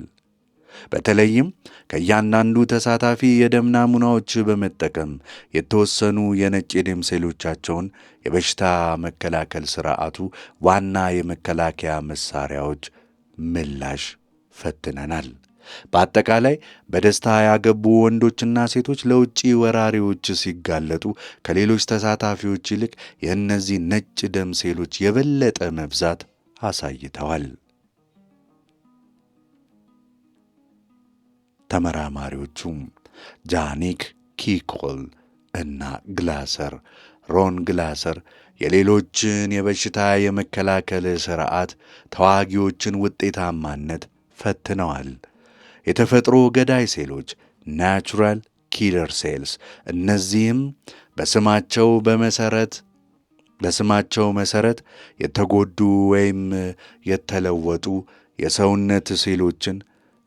በተለይም ከእያንዳንዱ ተሳታፊ የደም ናሙናዎች በመጠቀም የተወሰኑ የነጭ የደም ሴሎቻቸውን የበሽታ መከላከል ሥርዓቱ ዋና የመከላከያ መሣሪያዎች ምላሽ ፈትነናል። በአጠቃላይ በደስታ ያገቡ ወንዶችና ሴቶች ለውጭ ወራሪዎች ሲጋለጡ ከሌሎች ተሳታፊዎች ይልቅ የእነዚህ ነጭ ደም ሴሎች የበለጠ መብዛት አሳይተዋል። ተመራማሪዎቹም ጃኒክ ኪኮል እና ሮን ግላሰር የሌሎችን የበሽታ የመከላከል ሥርዓት ተዋጊዎችን ውጤታማነት ፈትነዋል። የተፈጥሮ ገዳይ ሴሎች ናቹራል ኪለር ሴልስ፣ እነዚህም በስማቸው መሠረት የተጎዱ ወይም የተለወጡ የሰውነት ሴሎችን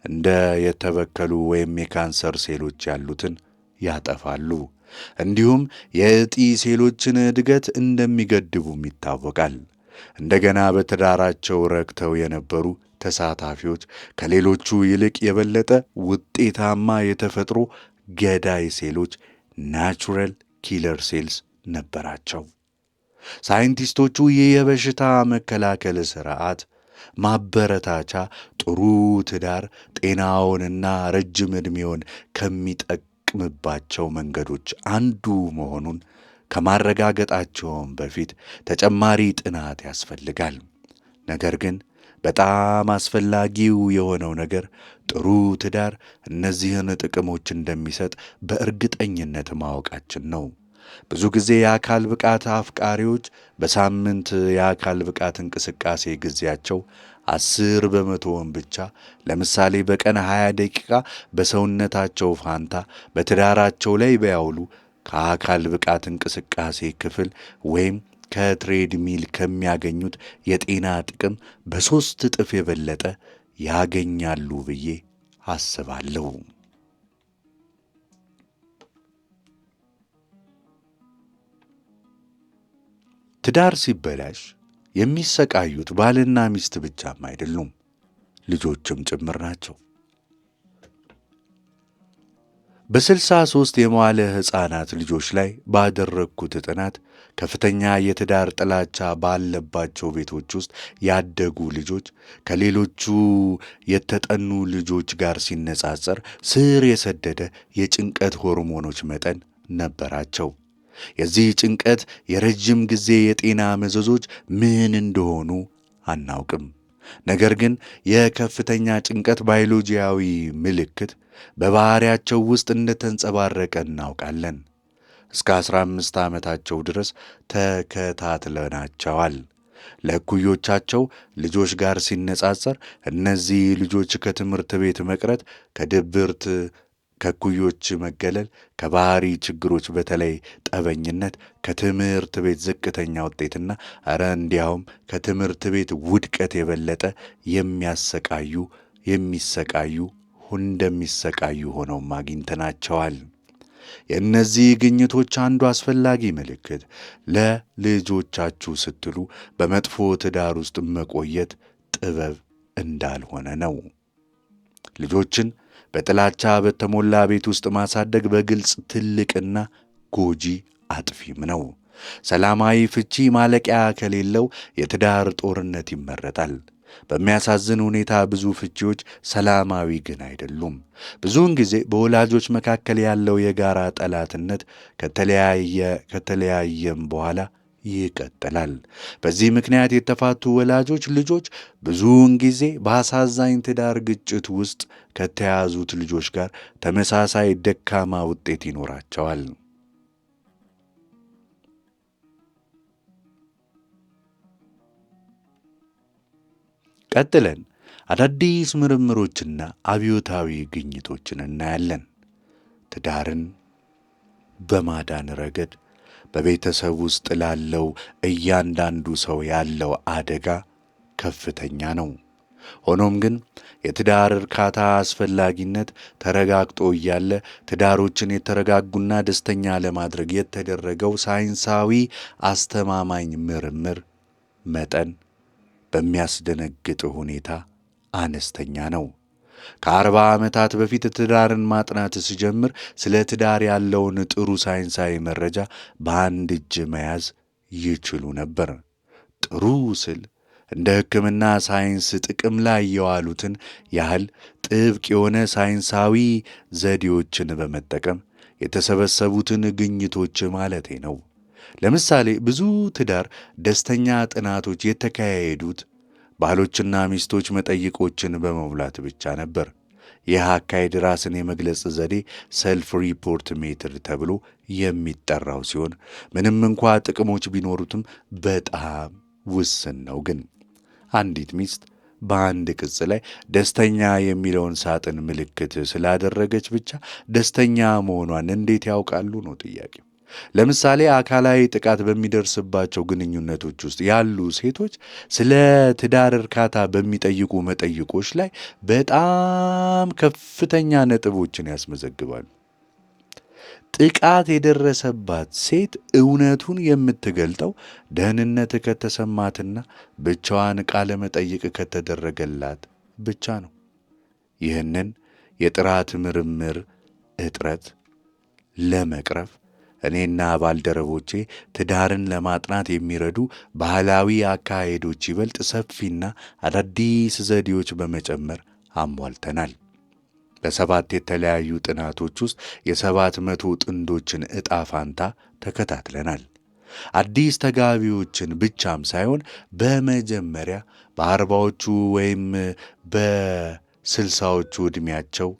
እንደ የተበከሉ ወይም የካንሰር ሴሎች ያሉትን ያጠፋሉ። እንዲሁም የእጢ ሴሎችን እድገት እንደሚገድቡም ይታወቃል። እንደገና በትዳራቸው ረክተው የነበሩ ተሳታፊዎች ከሌሎቹ ይልቅ የበለጠ ውጤታማ የተፈጥሮ ገዳይ ሴሎች ናቹራል ኪለር ሴልስ ነበራቸው። ሳይንቲስቶቹ ይህ የበሽታ መከላከል ሥርዓት ማበረታቻ ጥሩ ትዳር ጤናውንና ረጅም ዕድሜውን ከሚጠቅምባቸው መንገዶች አንዱ መሆኑን ከማረጋገጣቸውም በፊት ተጨማሪ ጥናት ያስፈልጋል። ነገር ግን በጣም አስፈላጊው የሆነው ነገር ጥሩ ትዳር እነዚህን ጥቅሞች እንደሚሰጥ በእርግጠኝነት ማወቃችን ነው። ብዙ ጊዜ የአካል ብቃት አፍቃሪዎች በሳምንት የአካል ብቃት እንቅስቃሴ ጊዜያቸው 10 በመቶውን ብቻ ለምሳሌ በቀን 20 ደቂቃ በሰውነታቸው ፋንታ በትዳራቸው ላይ ቢያውሉ ከአካል ብቃት እንቅስቃሴ ክፍል ወይም ከትሬድ ሚል ከሚያገኙት የጤና ጥቅም በ3 እጥፍ የበለጠ ያገኛሉ ብዬ አስባለሁ። ትዳር ሲበላሽ የሚሰቃዩት ባልና ሚስት ብቻም አይደሉም፣ ልጆችም ጭምር ናቸው። በ63 የመዋለ ሕፃናት ልጆች ላይ ባደረግኩት ጥናት ከፍተኛ የትዳር ጥላቻ ባለባቸው ቤቶች ውስጥ ያደጉ ልጆች ከሌሎቹ የተጠኑ ልጆች ጋር ሲነጻጸር ስር የሰደደ የጭንቀት ሆርሞኖች መጠን ነበራቸው። የዚህ ጭንቀት የረጅም ጊዜ የጤና መዘዞች ምን እንደሆኑ አናውቅም። ነገር ግን የከፍተኛ ጭንቀት ባዮሎጂያዊ ምልክት በባሕሪያቸው ውስጥ እንደተንጸባረቀ እናውቃለን። እስከ 15 ዓመታቸው ድረስ ተከታትለናቸዋል። ለእኩዮቻቸው ልጆች ጋር ሲነጻጸር እነዚህ ልጆች ከትምህርት ቤት መቅረት፣ ከድብርት፣ ከእኩዮች መገለል፣ ከባህሪ ችግሮች በተለይ ጠበኝነት፣ ከትምህርት ቤት ዝቅተኛ ውጤትና እንዲያውም ከትምህርት ቤት ውድቀት የበለጠ የሚሰቃዩ እንደሚሰቃዩ ሆነውም አግኝተናቸዋል። የእነዚህ ግኝቶች አንዱ አስፈላጊ ምልክት ለልጆቻችሁ ስትሉ በመጥፎ ትዳር ውስጥ መቆየት ጥበብ እንዳልሆነ ነው። ልጆችን በጥላቻ በተሞላ ቤት ውስጥ ማሳደግ በግልጽ ትልቅና ጎጂ አጥፊም ነው። ሰላማዊ ፍቺ ማለቂያ ከሌለው የትዳር ጦርነት ይመረጣል። በሚያሳዝን ሁኔታ ብዙ ፍቺዎች ሰላማዊ ግን አይደሉም። ብዙውን ጊዜ በወላጆች መካከል ያለው የጋራ ጠላትነት ከተለያየም በኋላ ይቀጥላል። በዚህ ምክንያት የተፋቱ ወላጆች ልጆች ብዙውን ጊዜ በአሳዛኝ ትዳር ግጭት ውስጥ ከተያዙት ልጆች ጋር ተመሳሳይ ደካማ ውጤት ይኖራቸዋል። ቀጥለን አዳዲስ ምርምሮችና አብዮታዊ ግኝቶችን እናያለን። ትዳርን በማዳን ረገድ በቤተሰብ ውስጥ ላለው እያንዳንዱ ሰው ያለው አደጋ ከፍተኛ ነው። ሆኖም ግን የትዳር እርካታ አስፈላጊነት ተረጋግጦ እያለ ትዳሮችን የተረጋጉና ደስተኛ ለማድረግ የተደረገው ሳይንሳዊ አስተማማኝ ምርምር መጠን በሚያስደነግጥ ሁኔታ አነስተኛ ነው። ከ40 ዓመታት በፊት ትዳርን ማጥናት ሲጀምር ስለ ትዳር ያለውን ጥሩ ሳይንሳዊ መረጃ በአንድ እጅ መያዝ ይችሉ ነበር። ጥሩ ስል እንደ ሕክምና ሳይንስ ጥቅም ላይ የዋሉትን ያህል ጥብቅ የሆነ ሳይንሳዊ ዘዴዎችን በመጠቀም የተሰበሰቡትን ግኝቶች ማለቴ ነው። ለምሳሌ ብዙ ትዳር ደስተኛ ጥናቶች የተካሄዱት ባሎችና ሚስቶች መጠይቆችን በመሙላት ብቻ ነበር። ይህ አካሄድ ራስን የመግለጽ ዘዴ ሰልፍ ሪፖርት ሜትድ ተብሎ የሚጠራው ሲሆን ምንም እንኳ ጥቅሞች ቢኖሩትም በጣም ውስን ነው። ግን አንዲት ሚስት በአንድ ቅጽ ላይ ደስተኛ የሚለውን ሳጥን ምልክት ስላደረገች ብቻ ደስተኛ መሆኗን እንዴት ያውቃሉ ነው ጥያቄው። ለምሳሌ አካላዊ ጥቃት በሚደርስባቸው ግንኙነቶች ውስጥ ያሉ ሴቶች ስለ ትዳር እርካታ በሚጠይቁ መጠይቆች ላይ በጣም ከፍተኛ ነጥቦችን ያስመዘግባሉ። ጥቃት የደረሰባት ሴት እውነቱን የምትገልጠው ደህንነት ከተሰማትና ብቻዋን ቃለ መጠይቅ ከተደረገላት ብቻ ነው። ይህንን የጥራት ምርምር እጥረት ለመቅረፍ እኔና ባልደረቦቼ ትዳርን ለማጥናት የሚረዱ ባህላዊ አካሄዶች ይበልጥ ሰፊና አዳዲስ ዘዴዎች በመጨመር አሟልተናል። በ7 የተለያዩ ጥናቶች ውስጥ የ700 ጥንዶችን ዕጣ ፋንታ ተከታትለናል። አዲስ ተጋቢዎችን ብቻም ሳይሆን በመጀመሪያ በ40ዎቹ ወይም በ60ዎቹ ዕድሜያቸው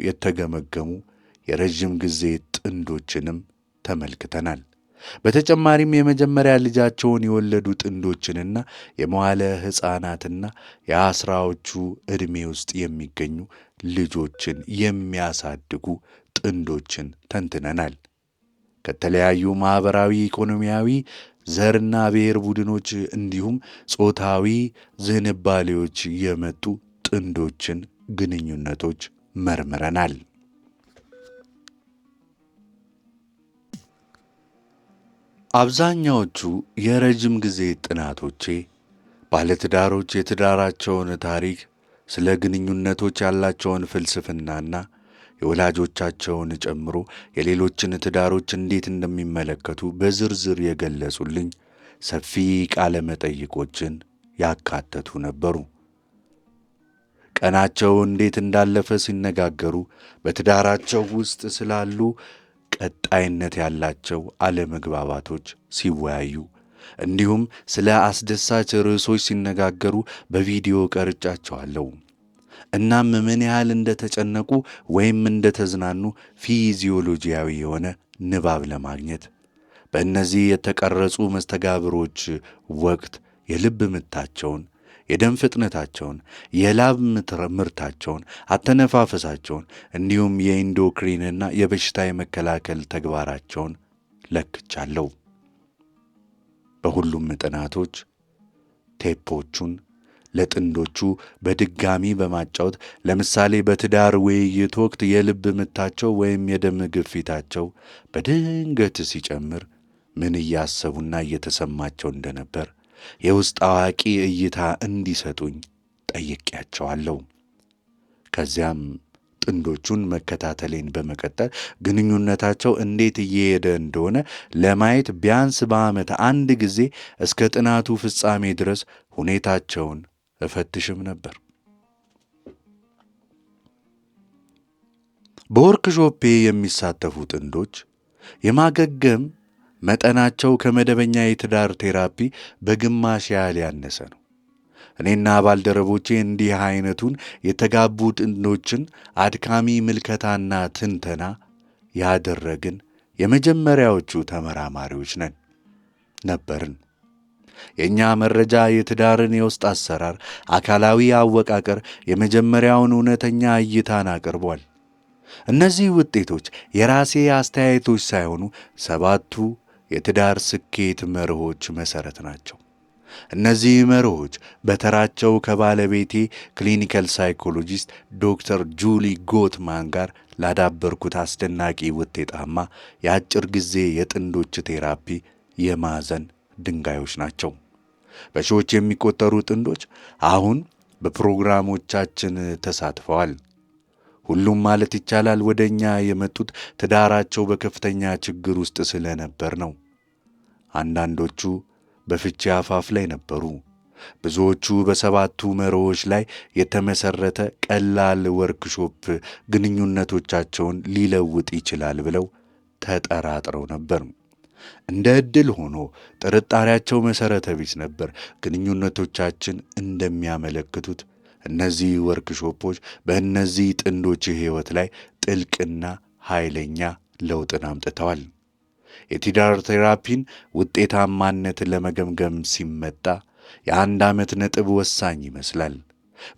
የተገመገሙ የረዥም ጊዜ ጥንዶችንም ተመልክተናል። በተጨማሪም የመጀመሪያ ልጃቸውን የወለዱ ጥንዶችንና የመዋለ ሕፃናትና የ10ዎቹ ዕድሜ ውስጥ የሚገኙ ልጆችን የሚያሳድጉ ጥንዶችን ተንትነናል። ከተለያዩ ማኅበራዊ፣ ኢኮኖሚያዊ፣ ዘርና ብሔር ቡድኖች እንዲሁም ጾታዊ ዝንባሌዎች የመጡ ጥንዶችን ግንኙነቶች መርምረናል። አብዛኛዎቹ የረጅም ጊዜ ጥናቶቼ ባለትዳሮች የትዳራቸውን ታሪክ፣ ስለ ግንኙነቶች ያላቸውን ፍልስፍናና የወላጆቻቸውን ጨምሮ የሌሎችን ትዳሮች እንዴት እንደሚመለከቱ በዝርዝር የገለጹልኝ ሰፊ ቃለ መጠይቆችን ያካተቱ ነበሩ። ቀናቸው እንዴት እንዳለፈ ሲነጋገሩ፣ በትዳራቸው ውስጥ ስላሉ ቀጣይነት ያላቸው አለመግባባቶች ሲወያዩ፣ እንዲሁም ስለ አስደሳች ርዕሶች ሲነጋገሩ በቪዲዮ ቀርጫቸዋለሁ። እናም ምን ያህል እንደተጨነቁ ወይም እንደተዝናኑ ፊዚዮሎጂያዊ የሆነ ንባብ ለማግኘት በእነዚህ የተቀረጹ መስተጋብሮች ወቅት የልብ ምታቸውን፣ የደም ፍጥነታቸውን፣ የላብ ምርታቸውን፣ አተነፋፈሳቸውን እንዲሁም የኢንዶክሪንና የበሽታ የመከላከል ተግባራቸውን ለክቻለሁ። በሁሉም ጥናቶች ቴፖቹን ለጥንዶቹ በድጋሚ በማጫወት ለምሳሌ በትዳር ውይይት ወቅት የልብ ምታቸው ወይም የደም ግፊታቸው በድንገት ሲጨምር ምን እያሰቡና እየተሰማቸው እንደነበር የውስጥ አዋቂ እይታ እንዲሰጡኝ ጠይቄያቸዋለሁ። ከዚያም ጥንዶቹን መከታተሌን በመቀጠል ግንኙነታቸው እንዴት እየሄደ እንደሆነ ለማየት ቢያንስ በዓመት አንድ ጊዜ እስከ ጥናቱ ፍጻሜ ድረስ ሁኔታቸውን እፈትሽም ነበር። በወርክሾፔ የሚሳተፉ ጥንዶች የማገገም መጠናቸው ከመደበኛ የትዳር ቴራፒ በግማሽ ያህል ያነሰ ነው። እኔና ባልደረቦቼ እንዲህ አይነቱን የተጋቡ ጥንዶችን አድካሚ ምልከታና ትንተና ያደረግን የመጀመሪያዎቹ ተመራማሪዎች ነበርን። የእኛ መረጃ የትዳርን የውስጥ አሰራር፣ አካላዊ አወቃቀር፣ የመጀመሪያውን እውነተኛ እይታን አቅርቧል። እነዚህ ውጤቶች የራሴ አስተያየቶች ሳይሆኑ 7ቱ የትዳር ስኬት መርሆች መሠረት ናቸው። እነዚህ መርሆች በተራቸው ከባለቤቴ ክሊኒካል ሳይኮሎጂስት ዶክተር ጁሊ ጎትማን ጋር ላዳበርኩት አስደናቂ ውጤታማ የአጭር ጊዜ የጥንዶች ቴራፒ የማዕዘን ድንጋዮች ናቸው። በሺዎች የሚቆጠሩ ጥንዶች አሁን በፕሮግራሞቻችን ተሳትፈዋል። ሁሉም ማለት ይቻላል ወደ እኛ የመጡት ትዳራቸው በከፍተኛ ችግር ውስጥ ስለነበር ነው። አንዳንዶቹ በፍቺ አፋፍ ላይ ነበሩ። ብዙዎቹ በ7ቱ መርሆች ላይ የተመሠረተ ቀላል ወርክሾፕ ግንኙነቶቻቸውን ሊለውጥ ይችላል ብለው ተጠራጥረው ነበር። እንደ ዕድል ሆኖ ጥርጣሬያቸው መሠረተ ቢስ ነበር። ግንኙነቶቻችን እንደሚያመለክቱት እነዚህ ወርክሾፖች በእነዚህ ጥንዶች ሕይወት ላይ ጥልቅና ኃይለኛ ለውጥን አምጥተዋል። የትዳር ቴራፒን ውጤታማነት ለመገምገም ሲመጣ የ1 ዓመት ነጥብ ወሳኝ ይመስላል።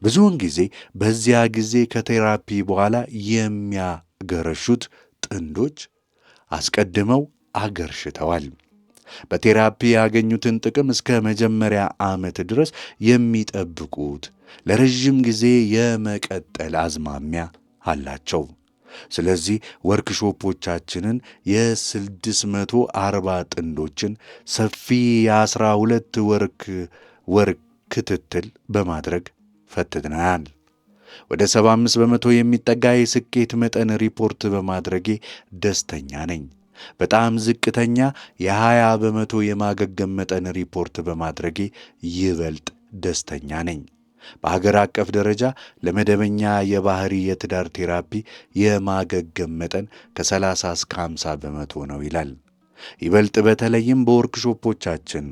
ብዙውን ጊዜ በዚያ ጊዜ ከቴራፒ በኋላ የሚያገረሹት ጥንዶች አስቀድመው አገርሽተዋል። በቴራፒ ያገኙትን ጥቅም እስከ መጀመሪያ ዓመት ድረስ የሚጠብቁት ለረዥም ጊዜ የመቀጠል አዝማሚያ አላቸው። ስለዚህ ወርክሾፖቻችንን የ640 ጥንዶችን ሰፊ የ12 ወር ክትትል በማድረግ ፈትነናል። ወደ 75 በመቶ የሚጠጋ የስኬት መጠን ሪፖርት በማድረጌ ደስተኛ ነኝ። በጣም ዝቅተኛ የ20 በመቶ የማገገም መጠን ሪፖርት በማድረጌ ይበልጥ ደስተኛ ነኝ። በሀገር አቀፍ ደረጃ ለመደበኛ የባህሪ የትዳር ቴራፒ የማገገም መጠን ከ30 እስከ 50 በመቶ ነው ይላል። ይበልጥ በተለይም በወርክሾፖቻችን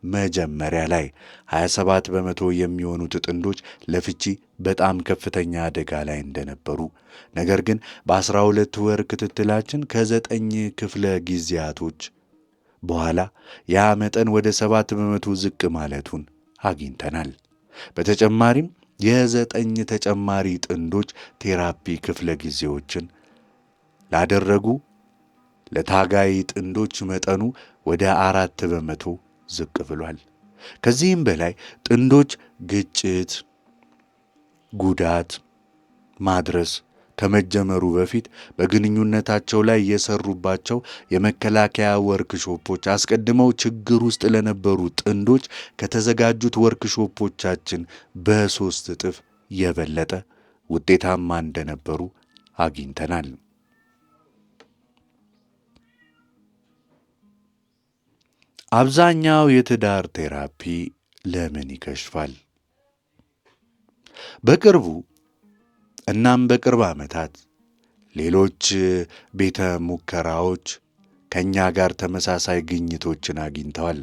መጀመሪያ ላይ 27 በመቶ የሚሆኑት ጥንዶች ለፍቺ በጣም ከፍተኛ አደጋ ላይ እንደነበሩ፣ ነገር ግን በ12 ወር ክትትላችን ከ9 ክፍለ ጊዜያቶች በኋላ ያ መጠን ወደ 7 በመቶ ዝቅ ማለቱን አግኝተናል። በተጨማሪም የ9 ተጨማሪ ጥንዶች ቴራፒ ክፍለ ጊዜዎችን ላደረጉ ለታጋይ ጥንዶች መጠኑ ወደ 4 በመቶ ዝቅ ብሏል። ከዚህም በላይ ጥንዶች ግጭት፣ ጉዳት ማድረስ ከመጀመሩ በፊት በግንኙነታቸው ላይ የሰሩባቸው የመከላከያ ወርክሾፖች አስቀድመው ችግር ውስጥ ለነበሩ ጥንዶች ከተዘጋጁት ወርክሾፖቻችን በ3 እጥፍ የበለጠ ውጤታማ እንደነበሩ አግኝተናል። አብዛኛው የትዳር ቴራፒ ለምን ይከሽፋል? በቅርብ ዓመታት ሌሎች ቤተ ሙከራዎች ከእኛ ጋር ተመሳሳይ ግኝቶችን አግኝተዋል።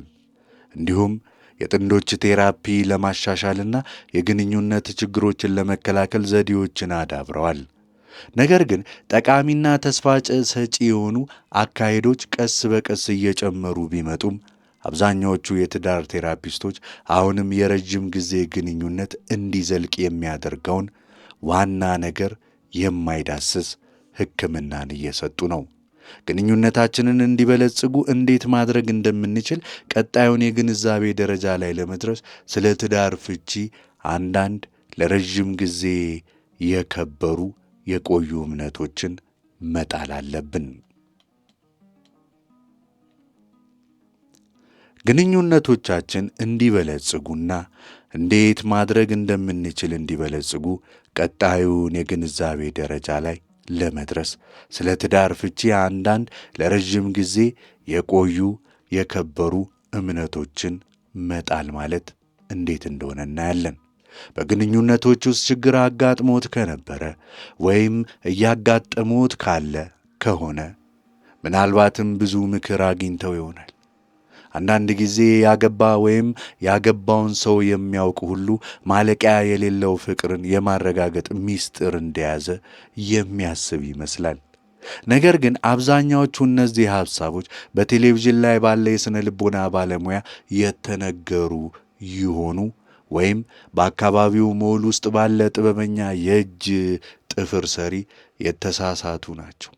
እንዲሁም የጥንዶች ቴራፒ ለማሻሻልና የግንኙነት ችግሮችን ለመከላከል ዘዴዎችን አዳብረዋል። ነገር ግን ጠቃሚና ተስፋ ሰጪ የሆኑ አካሄዶች ቀስ በቀስ እየጨመሩ ቢመጡም አብዛኛዎቹ የትዳር ቴራፒስቶች አሁንም የረጅም ጊዜ ግንኙነት እንዲዘልቅ የሚያደርገውን ዋና ነገር የማይዳስስ ሕክምናን እየሰጡ ነው። ግንኙነታችንን እንዲበለጽጉ እንዴት ማድረግ እንደምንችል ቀጣዩን የግንዛቤ ደረጃ ላይ ለመድረስ ስለ ትዳር ፍቺ አንዳንድ ለረጅም ጊዜ የከበሩ የቆዩ እምነቶችን መጣል አለብን። ግንኙነቶቻችን እንዲበለጽጉና እንዴት ማድረግ እንደምንችል እንዲበለጽጉ ቀጣዩን የግንዛቤ ደረጃ ላይ ለመድረስ ስለ ትዳር ፍቺ አንዳንድ ለረጅም ጊዜ የቆዩ የከበሩ እምነቶችን መጣል ማለት እንዴት እንደሆነ እናያለን። በግንኙነቶች ውስጥ ችግር አጋጥሞት ከነበረ ወይም እያጋጠሞት ካለ ከሆነ ምናልባትም ብዙ ምክር አግኝተው ይሆናል። አንዳንድ ጊዜ ያገባ ወይም ያገባውን ሰው የሚያውቅ ሁሉ ማለቂያ የሌለው ፍቅርን የማረጋገጥ ምስጢር እንደያዘ የሚያስብ ይመስላል። ነገር ግን አብዛኛዎቹ እነዚህ ሐሳቦች በቴሌቪዥን ላይ ባለ የሥነ ልቦና ባለሙያ የተነገሩ ይሆኑ ወይም በአካባቢው ሞል ውስጥ ባለ ጥበበኛ የእጅ ጥፍር ሰሪ የተሳሳቱ ናቸው።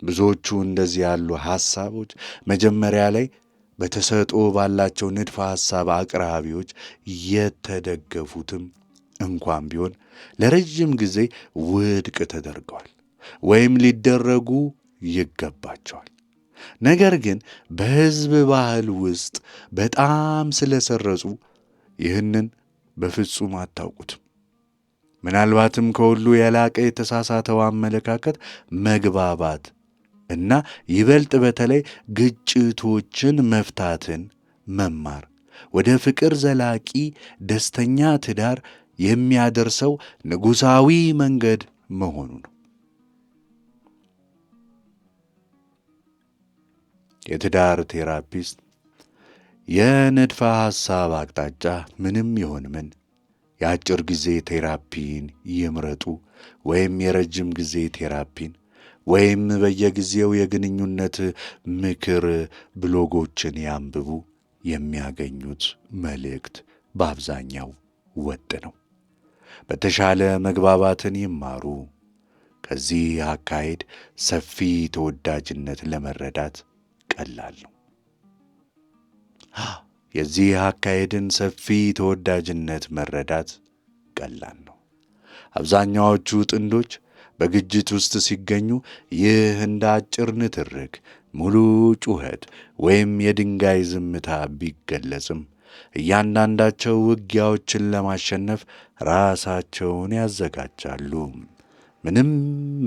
ብዙዎቹ እንደዚህ ያሉ ሐሳቦች መጀመሪያ ላይ በተሰጥኦ ባላቸው ንድፈ ሐሳብ አቅራቢዎች የተደገፉትም እንኳን ቢሆን ለረጅም ጊዜ ውድቅ ተደርገዋል ወይም ሊደረጉ ይገባቸዋል። ነገር ግን በሕዝብ ባህል ውስጥ በጣም ስለሰረጹ ይህንን በፍጹም አታውቁትም። ምናልባትም ከሁሉ የላቀ የተሳሳተው አመለካከት መግባባት እና ይበልጥ በተለይ ግጭቶችን መፍታትን መማር ወደ ፍቅር ዘላቂ ደስተኛ ትዳር የሚያደርሰው ንጉሣዊ መንገድ መሆኑ ነው። የትዳር ቴራፒስት የንድፈ ሐሳብ አቅጣጫ ምንም ይሁን ምን የአጭር ጊዜ ቴራፒን ይምረጡ ወይም የረጅም ጊዜ ቴራፒን ወይም በየጊዜው የግንኙነት ምክር ብሎጎችን ያንብቡ፣ የሚያገኙት መልእክት በአብዛኛው ወጥ ነው። በተሻለ መግባባትን ይማሩ። ከዚህ አካሄድ ሰፊ ተወዳጅነት ለመረዳት ቀላል ነው። የዚህ አካሄድን ሰፊ ተወዳጅነት መረዳት ቀላል ነው። አብዛኛዎቹ ጥንዶች በግጭት ውስጥ ሲገኙ ይህ እንደ አጭር ንትርክ፣ ሙሉ ጩኸት ወይም የድንጋይ ዝምታ ቢገለጽም እያንዳንዳቸው ውጊያዎችን ለማሸነፍ ራሳቸውን ያዘጋጃሉ።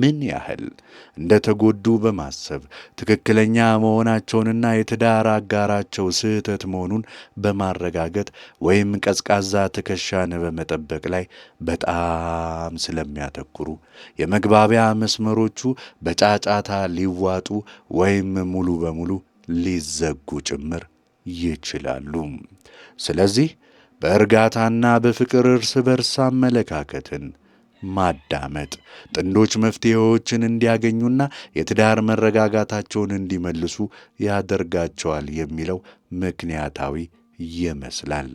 ምን ያህል እንደ ተጎዱ በማሰብ ትክክለኛ መሆናቸውንና የትዳር አጋራቸው ስህተት መሆኑን በማረጋገጥ ወይም ቀዝቃዛ ትከሻን በመጠበቅ ላይ በጣም ስለሚያተኩሩ የመግባቢያ መስመሮቹ በጫጫታ ሊዋጡ ወይም ሙሉ በሙሉ ሊዘጉ ጭምር ይችላሉ። ስለዚህ በእርጋታና በፍቅር እርስ በርስ አመለካከትን ማዳመጥ ጥንዶች መፍትሄዎችን እንዲያገኙና የትዳር መረጋጋታቸውን እንዲመልሱ ያደርጋቸዋል የሚለው ምክንያታዊ ይመስላል።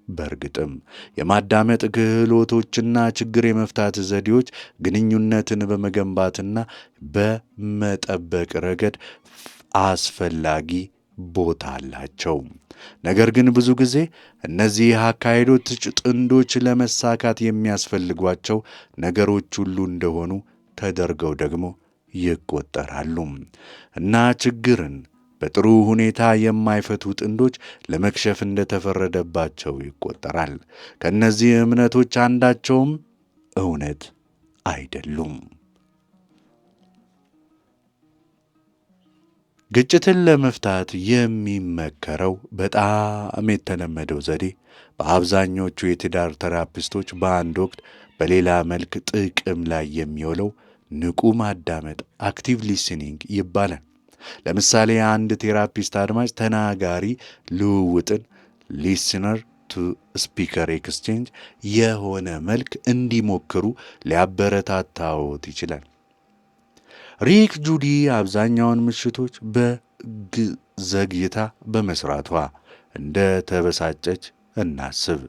በእርግጥም የማዳመጥ ክህሎቶችና ችግር የመፍታት ዘዴዎች ግንኙነትን በመገንባትና በመጠበቅ ረገድ አስፈላጊ ቦታ አላቸው። ነገር ግን ብዙ ጊዜ እነዚህ አካሄዶች ጥንዶች ለመሳካት የሚያስፈልጓቸው ነገሮች ሁሉ እንደሆኑ ተደርገው ደግሞ ይቆጠራሉ እና ችግርን በጥሩ ሁኔታ የማይፈቱ ጥንዶች ለመክሸፍ እንደተፈረደባቸው ይቆጠራል። ከእነዚህ እምነቶች አንዳቸውም እውነት አይደሉም። ግጭትን ለመፍታት የሚመከረው በጣም የተለመደው ዘዴ በአብዛኞቹ የትዳር ቴራፒስቶች በአንድ ወቅት በሌላ መልክ ጥቅም ላይ የሚውለው ንቁ ማዳመጥ አክቲቭ ሊስኒንግ ይባላል። ለምሳሌ አንድ ቴራፒስት አድማጭ ተናጋሪ ልውውጥን ሊስነር ቱ ስፒከር ኤክስቼንጅ የሆነ መልክ እንዲሞክሩ ሊያበረታታዎት ይችላል። ሪክ ጁዲ አብዛኛውን ምሽቶች ዘግይታ በመስራቷ እንደ ተበሳጨች እናስብ።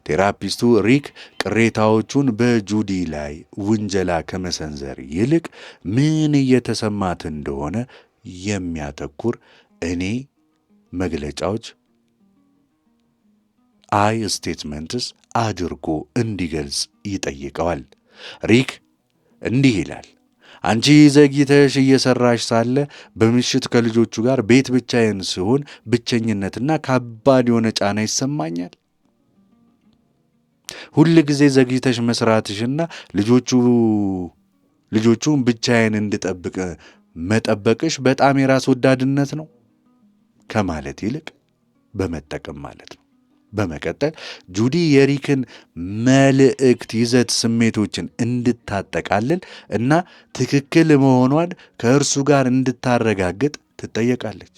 ቴራፒስቱ ሪክ ቅሬታዎቹን በጁዲ ላይ ውንጀላ ከመሰንዘር ይልቅ ምን እየተሰማት እንደሆነ የሚያተኩር እኔ መግለጫዎች አይ ስቴትመንትስ አድርጎ እንዲገልጽ ይጠይቀዋል። ሪክ እንዲህ ይላል፣ አንቺ ዘግይተሽ እየሰራሽ ሳለ በምሽት ከልጆቹ ጋር ቤት ብቻዬን ስሆን ብቸኝነትና ከባድ የሆነ ጫና ይሰማኛል። ሁል ጊዜ ዘግይተሽ መስራትሽና ልጆቹን ብቻዬን እንድጠብቅ መጠበቅሽ በጣም የራስ ወዳድነት ነው ከማለት ይልቅ በመጠቀም ማለት ነው። በመቀጠል ጁዲ የሪክን መልእክት ይዘት ስሜቶችን እንድታጠቃልል እና ትክክል መሆኗን ከእርሱ ጋር እንድታረጋግጥ ትጠየቃለች።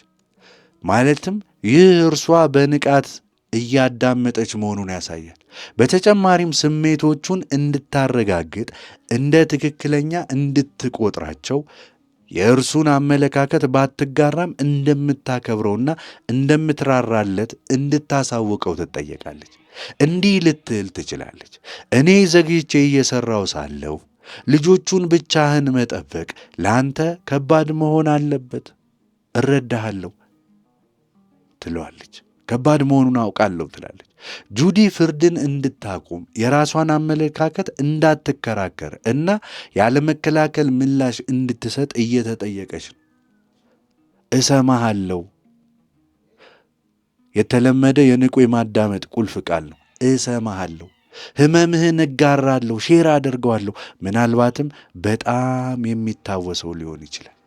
ማለትም ይህ እርሷ በንቃት እያዳመጠች መሆኑን ያሳያል። በተጨማሪም ስሜቶቹን እንድታረጋግጥ እንደ ትክክለኛ እንድትቆጥራቸው የእርሱን አመለካከት ባትጋራም እንደምታከብረውና እንደምትራራለት እንድታሳውቀው ትጠየቃለች። እንዲህ ልትል ትችላለች፣ እኔ ዘግይቼ እየሠራው ሳለሁ ልጆቹን ብቻህን መጠበቅ ለአንተ ከባድ መሆን አለበት፣ እረዳሃለሁ ትለዋለች። ከባድ መሆኑን አውቃለሁ ትላለች። ጁዲ ፍርድን እንድታቆም የራሷን አመለካከት እንዳትከራከር እና ያለመከላከል ምላሽ እንድትሰጥ እየተጠየቀች ነው። እሰማሃለሁ የተለመደ የንቁ የማዳመጥ ቁልፍ ቃል ነው። እሰማሃለሁ፣ ህመምህን እጋራለሁ፣ ሼር አደርገዋለሁ። ምናልባትም በጣም የሚታወሰው ሊሆን ይችላል።